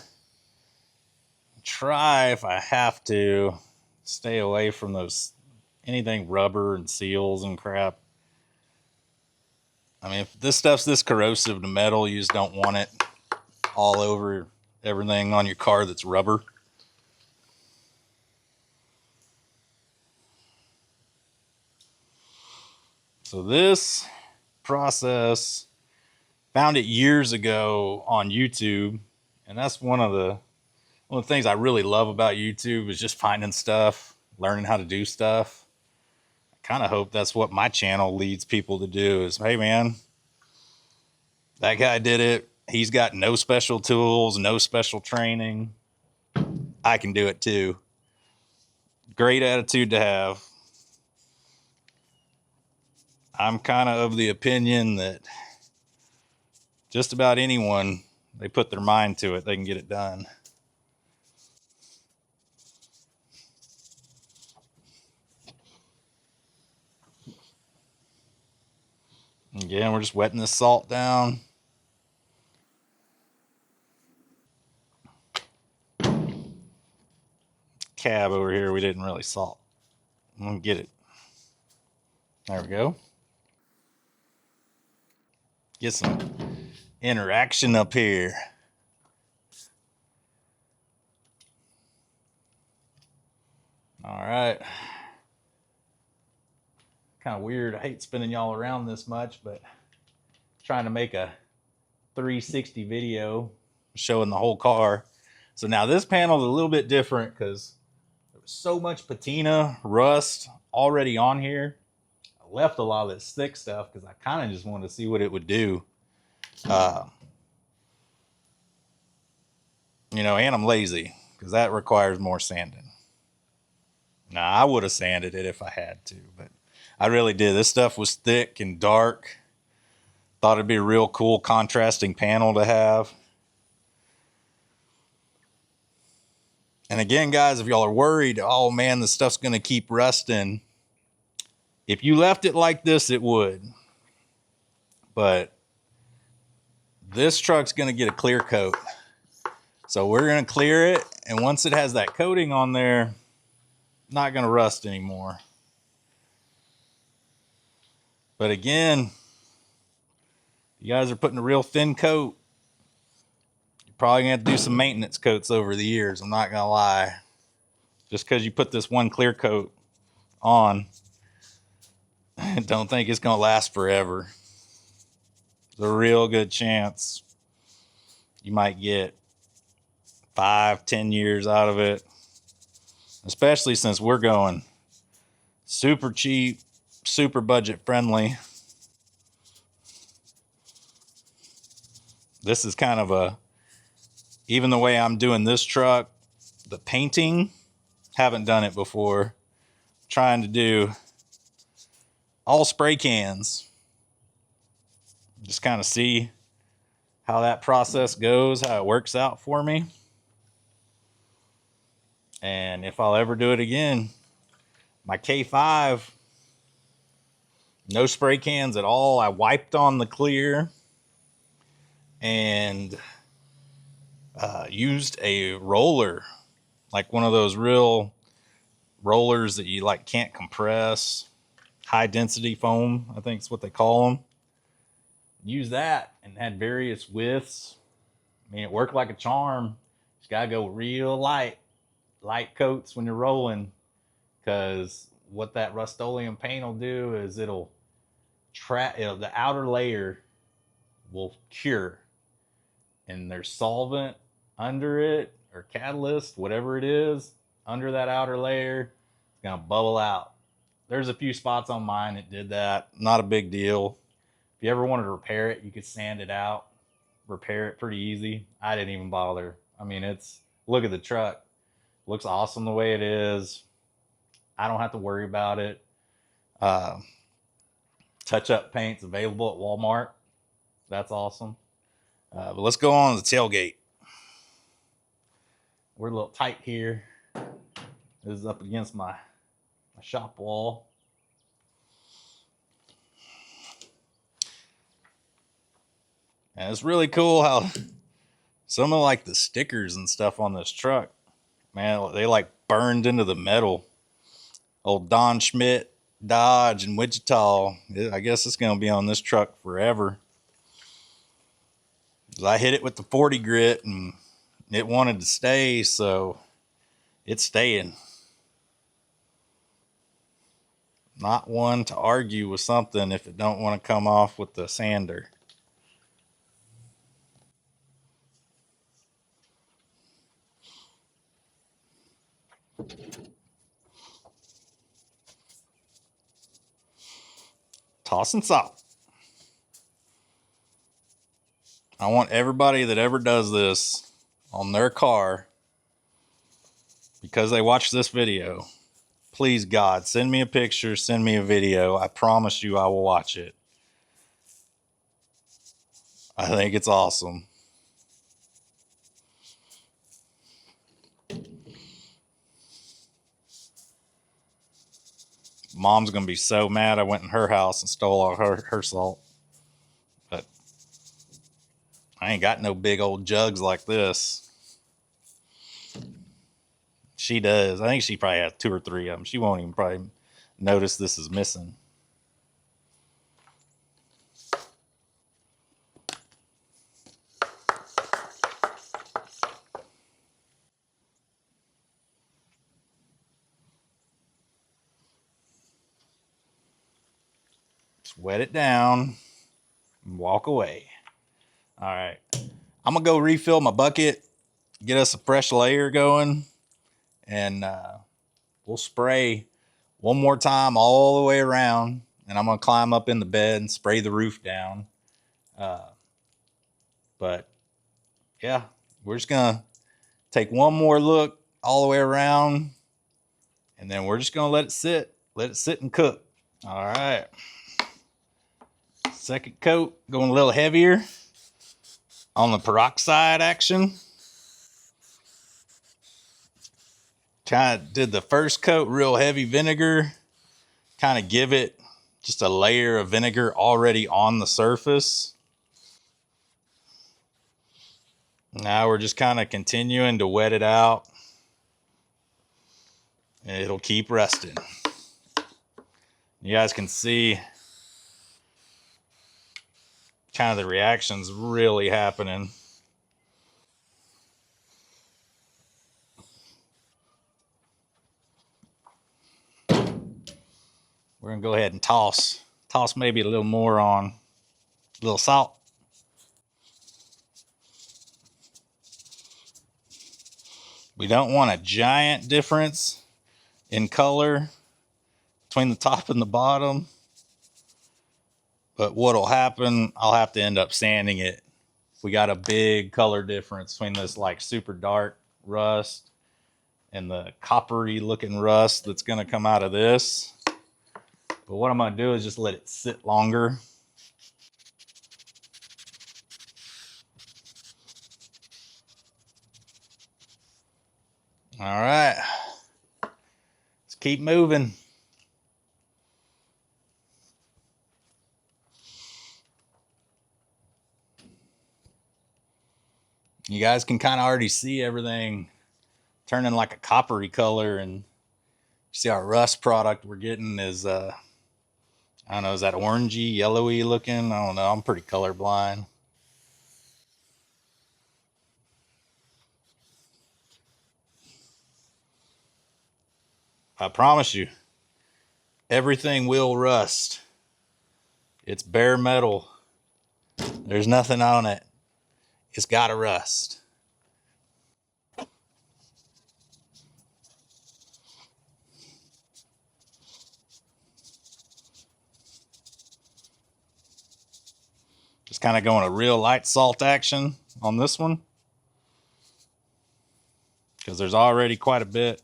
try, if I have to, stay away from those anything rubber and seals and crap. I mean, if this stuff's this corrosive to metal, you just don't want it all over everything on your car that's rubber. So this process, found it years ago on YouTube, and that's one of the things I really love about YouTube is just finding stuff, learning how to do stuff. I kind of hope that's what my channel leads people to do is, hey man, that guy did it. He's got no special tools, no special training. I can do it too. Great attitude to have. I'm kind of the opinion that just about anyone, they put their mind to it, they can get it done. Again, we're just wetting this salt down. Cab over here, we didn't really salt. I'm gonna get it. There we go. Get some interaction up here. All right. Kind of weird. I hate spinning y'all around this much, but trying to make a 360 video showing the whole car. So now this panel is a little bit different because there was so much patina rust already on here. I left a lot of this thick stuff because I kind of just wanted to see what it would do. You know, and I'm lazy because that requires more sanding. Nah, I would have sanded it if I had to, but I really did. This stuff was thick and dark. Thought it'd be a real cool contrasting panel to have. And again, guys, if y'all are worried, oh man, this stuff's going to keep rusting. If you left it like this, it would. But this truck's going to get a clear coat. So we're going to clear it. And once it has that coating on there, not going to rust anymore. But again, you guys are putting a real thin coat. You're probably going to have to do some maintenance coats over the years. I'm not going to lie. Just because you put this one clear coat on, I don't think it's going to last forever. There's a real good chance you might get 5-10 years out of it, especially since we're going super cheap, super budget friendly. This is kind of a, even the way I'm doing this truck, the painting, haven't done it before. Trying to do all spray cans. Just kind of see how that process goes, how it works out for me. And if I'll ever do it again. My K5, no spray cans at all. I wiped on the clear and used a roller, like one of those real rollers that you like can't compress, high density foam, I think is what they call them. Use that and had various widths. I mean, it worked like a charm. Just gotta go real light coats when you're rolling, because what that Rust-Oleum paint will do is it'll trap, the outer layer will cure, and there's solvent under it or catalyst, whatever it is, under that outer layer. It's gonna bubble out. There's a few spots on mine that did that. Not a big deal. If you ever wanted to repair it, you could sand it out, repair it pretty easy. I didn't even bother. I mean, look at the truck. Looks awesome the way it is. I don't have to worry about it. Touch-up paint's available at Walmart. That's awesome. But let's go on to the tailgate. We're a little tight here. This is up against my shop wall. And it's really cool how some of like the stickers and stuff on this truck, man, they like burned into the metal. Old Don Schmidt, Dodge in Wichita. I guess it's going to be on this truck forever. I hit it with the 40 grit and it wanted to stay, so it's staying. Not one to argue with something if it don't want to come off with the sander. Tossing salt. I want everybody that ever does this on their car, because they watch this video, please God, send me a picture, send me a video. I promise you I will watch it. I think it's awesome. Mom's going to be so mad I went in her house and stole all her salt. But I ain't got no big old jugs like this. She does. I think she probably has 2 or 3 of them. She won't even probably notice this is missing. Just wet it down and walk away. All right. I'm going to go refill my bucket, get us a fresh layer going, and we'll spray one more time all the way around. And I'm going to climb up in the bed and spray the roof down. But yeah, we're just going to take one more look all the way around And then we're just gonna let it sit and cook. All right. Second coat, going a little heavier on the peroxide action. Kind of did the first coat real heavy vinegar, kind of give it just a layer of vinegar already on the surface. Now we're just kind of continuing to wet it out. And it'll keep resting. You guys can see kind of the reactions really happening. We're gonna go ahead and toss maybe a little more on, a little salt. We don't want a giant difference in color between the top and the bottom, but what'll happen, I'll have to end up sanding it. We got a big color difference between this like super dark rust and the coppery looking rust that's gonna come out of this. But what I'm gonna do is just let it sit longer. All right, let's keep moving. You guys can kind of already see everything turning like a coppery color, and see our rust product we're getting is I don't know, is that orangey, yellowy looking? I don't know, I'm pretty colorblind. I promise you, everything will rust. It's bare metal. There's nothing on it. It's gotta rust. Just kind of going a real light salt action on this one, because there's already quite a bit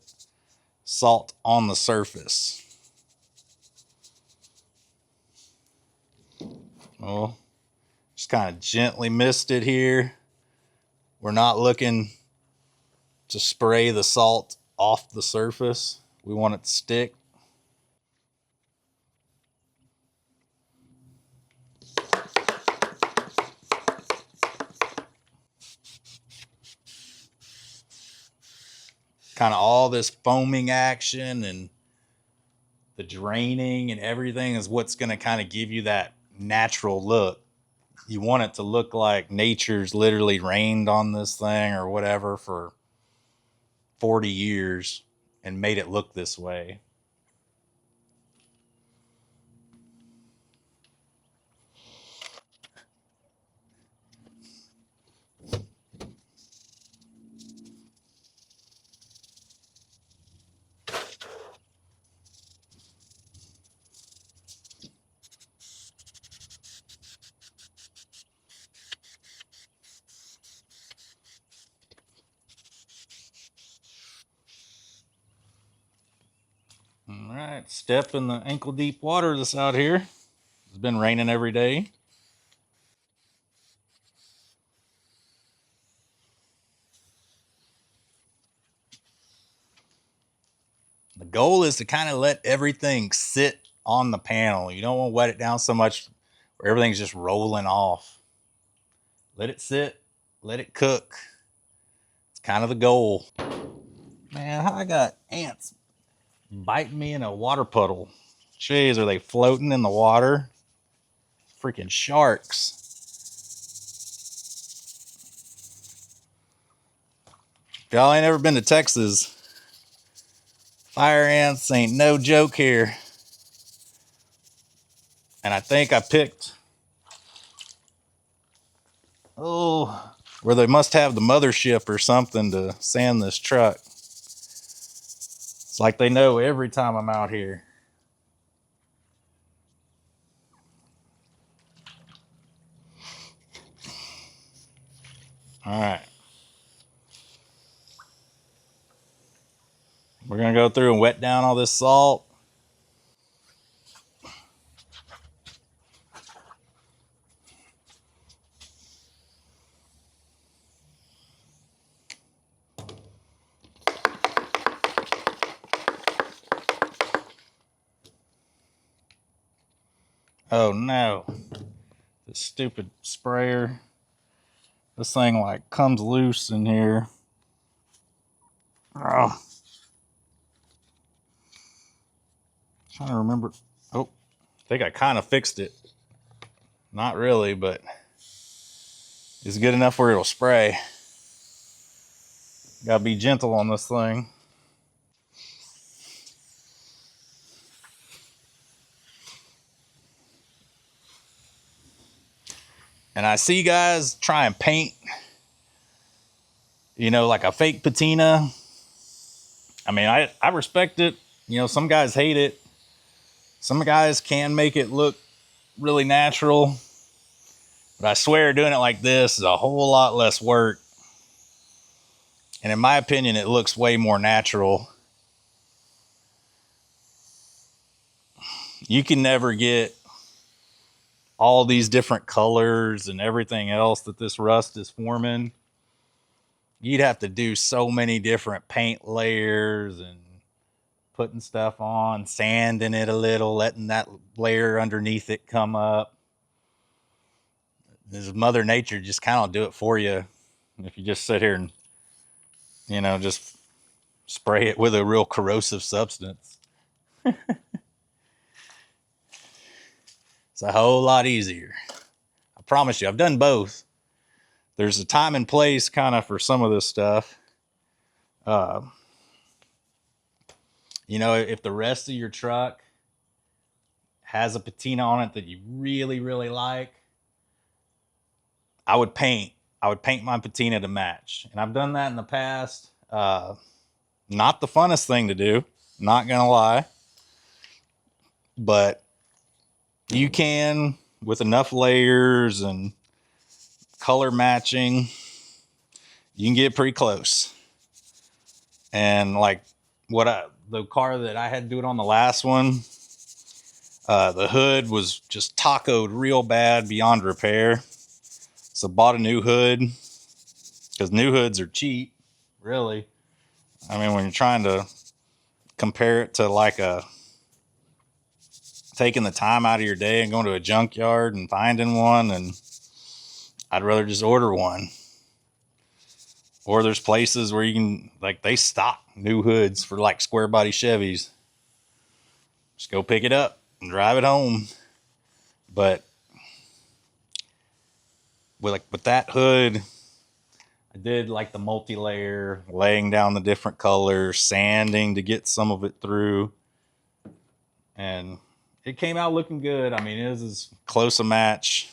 salt on the surface. Well, just kind of gently mist it here. We're not looking to spray the salt off the surface. We want it to stick. Kind of all this foaming action and the draining and everything is what's going to kind of give you that natural look. You want it to look like nature's literally rained on this thing or whatever for 40 years and made it look this way. All right, step in the ankle deep water that's out here. It's been raining every day. The goal is to kind of let everything sit on the panel. You don't want to wet it down so much where everything's just rolling off. Let it sit, let it cook. It's kind of the goal. Man, I got ants biting me in a water puddle. Jeez, are they floating in the water? Freaking sharks. If y'all ain't ever been to Texas, fire ants ain't no joke here. And I think I picked, where they must have the mothership or something to sand this truck. It's like they know every time I'm out here. All right. We're gonna go through and wet down all this salt. Oh no, this stupid sprayer. This thing like comes loose in here. Oh. Trying to remember. Oh, I think I kind of fixed it. Not really, but it's good enough where it'll spray. Gotta be gentle on this thing. And I see guys try and paint, you know, like a fake patina. I mean, I respect it. You know, some guys hate it. Some guys can make it look really natural. But I swear doing it like this is a whole lot less work. And in my opinion, it looks way more natural. You can never get all these different colors and everything else that this rust is forming. You'd have to do so many different paint layers and putting stuff on, sanding it a little, letting that layer underneath it come up. This Mother Nature just kind of do it for you if you just sit here and, you know, just spray it with a real corrosive substance. It's a whole lot easier. I promise you, I've done both. There's a time and place kind of for some of this stuff. You know, if the rest of your truck has a patina on it that you really, really like, I would paint my patina to match. And I've done that in the past. Not the funnest thing to do, not gonna lie. But you can, with enough layers and color matching, you can get pretty close. And like the car that I had to do it on the last one, the hood was just tacoed real bad beyond repair. So bought a new hood because new hoods are cheap, really. I mean, when you're trying to compare it to like taking the time out of your day and going to a junkyard and finding one, and I'd rather just order one. Or there's places where you can, like, they stock new hoods for like square body Chevys. Just go pick it up and drive it home. But with that hood, I did like the multi-layer, laying down the different colors, sanding to get some of it through. And it came out looking good. I mean, it was as close a match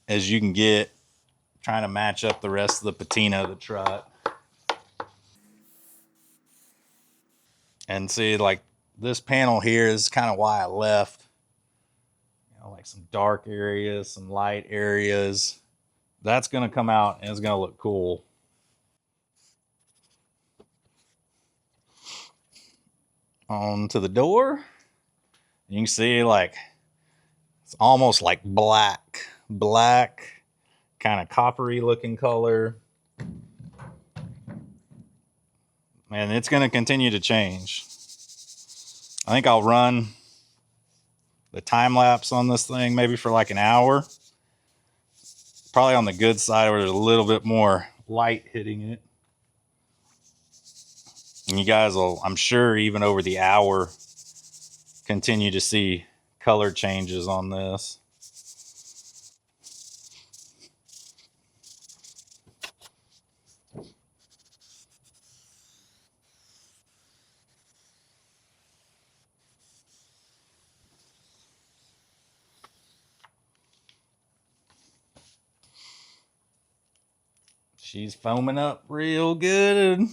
as you can get, trying to match up the rest of the patina of the truck. And see, like, this panel here is kind of why I left. You know, like some dark areas, some light areas. That's going to come out and it's going to look cool. On to the door. You can see, like, it's almost like black, kind of coppery looking color. And it's going to continue to change. I think I'll run the time lapse on this thing maybe for like an hour. Probably on the good side where there's a little bit more light hitting it. And you guys will, I'm sure, even over the hour, continue to see color changes on this. She's foaming up real good.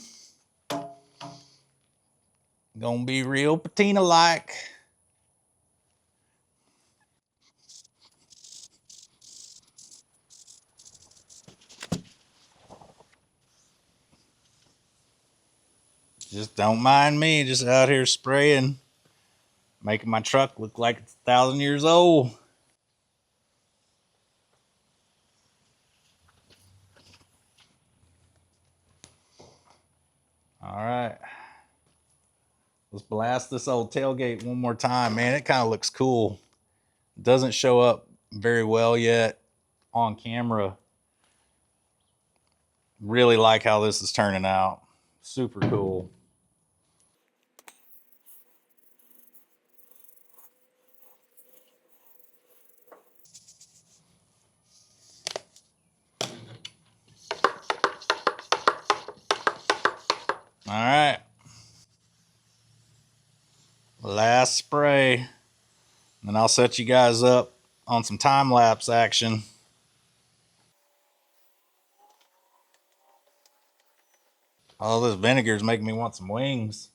Gonna be real patina-like. Just don't mind me, just out here spraying, making my truck look like it's 1,000 years old. All right. Let's blast this old tailgate one more time, man. It kind of looks cool. It doesn't show up very well yet on camera. Really like how this is turning out. Super cool. All right. Last spray. And I'll set you guys up on some time lapse action. All this vinegar is making me want some wings.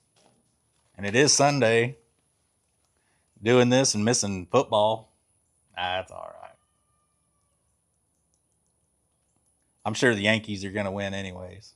And it is Sunday. Doing this and missing football. That's all right. I'm sure the Yankees are going to win anyways.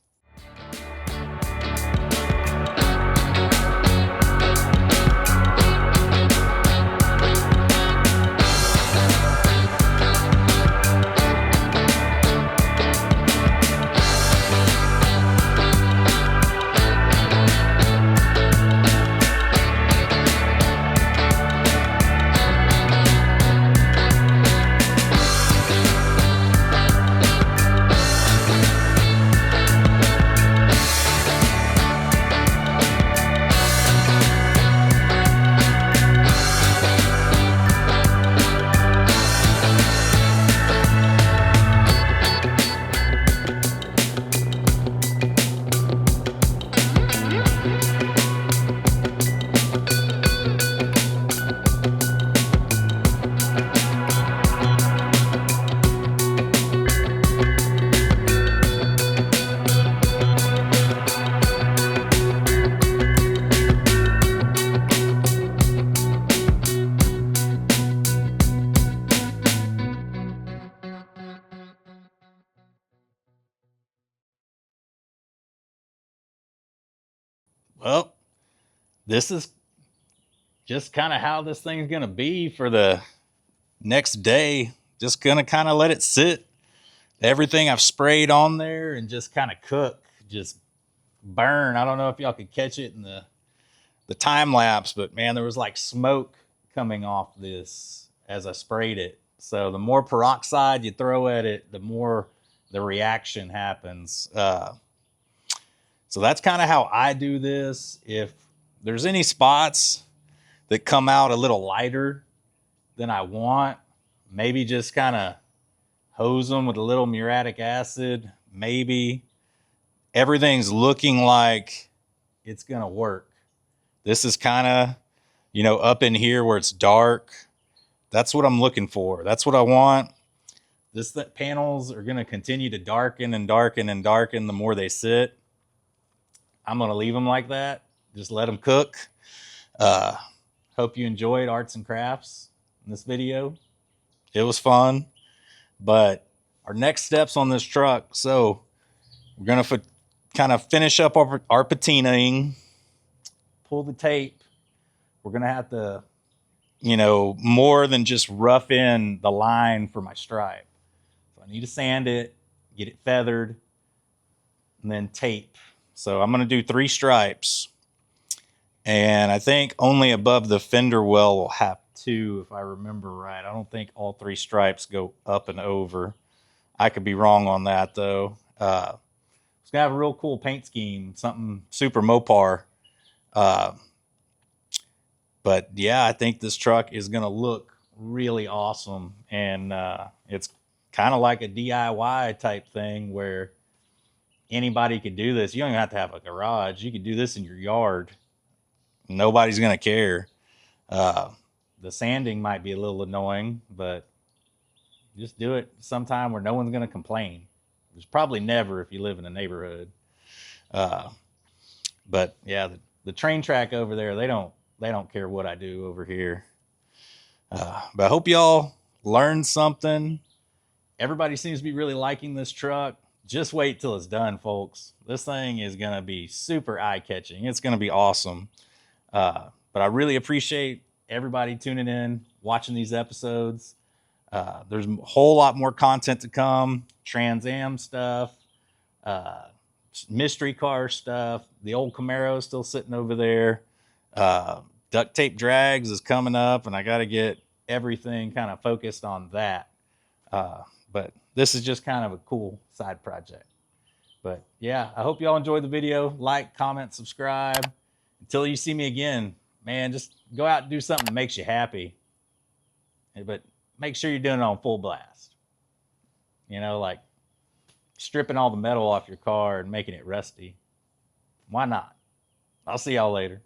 Well, this is just kind of how this thing's going to be for the next day. Just going to kind of let it sit. Everything I've sprayed on there and just kind of cook, just burn. I don't know if y'all could catch it in the time lapse, but man, there was like smoke coming off this as I sprayed it. So the more peroxide you throw at it, the more the reaction happens. So that's kind of how I do this. If there's any spots that come out a little lighter than I want, maybe just kind of hose them with a little muriatic acid. Maybe everything's looking like it's going to work. This is kind of, up in here where it's dark. That's what I'm looking for. That's what I want. The panels are going to continue to darken and darken and darken the more they sit. I'm going to leave them like that. Just let them cook. Hope you enjoyed arts and crafts in this video. It was fun. But our next steps on this truck. So we're going to kind of finish up our patinaing, pull the tape. We're going to have to, more than just rough in the line for my stripe. So I need to sand it, get it feathered, and then tape. So I'm going to do 3 stripes. And I think only above the fender well will have 2, if I remember right. I don't think all 3 stripes go up and over. I could be wrong on that, though. It's going to have a real cool paint scheme, something super Mopar. But yeah, I think this truck is going to look really awesome. And it's kind of like a DIY type thing where anybody could do this. You don't even have to have a garage. You could do this in your yard. Nobody's going to care. The sanding might be a little annoying, but just do it sometime where no one's going to complain. There's probably never if you live in a neighborhood. But yeah, the train track over there, they don't care what I do over here. But I hope y'all learned something. Everybody seems to be really liking this truck. just wait till it's done, folks. This thing is going to be super eye-catching. It's going to be awesome. But I really appreciate everybody tuning in, watching these episodes. There's a whole lot more content to come. Trans Am stuff, mystery car stuff. The old Camaro is still sitting over there. Duct tape drags is coming up, and I got to get everything kind of focused on that. But this is just kind of a cool side project. But yeah, I hope y'all enjoyed the video. Like, comment, subscribe. Until you see me again, man, just go out and do something that makes you happy. But make sure you're doing it on full blast. You know, like stripping all the metal off your car and making it rusty. Why not? I'll see y'all later.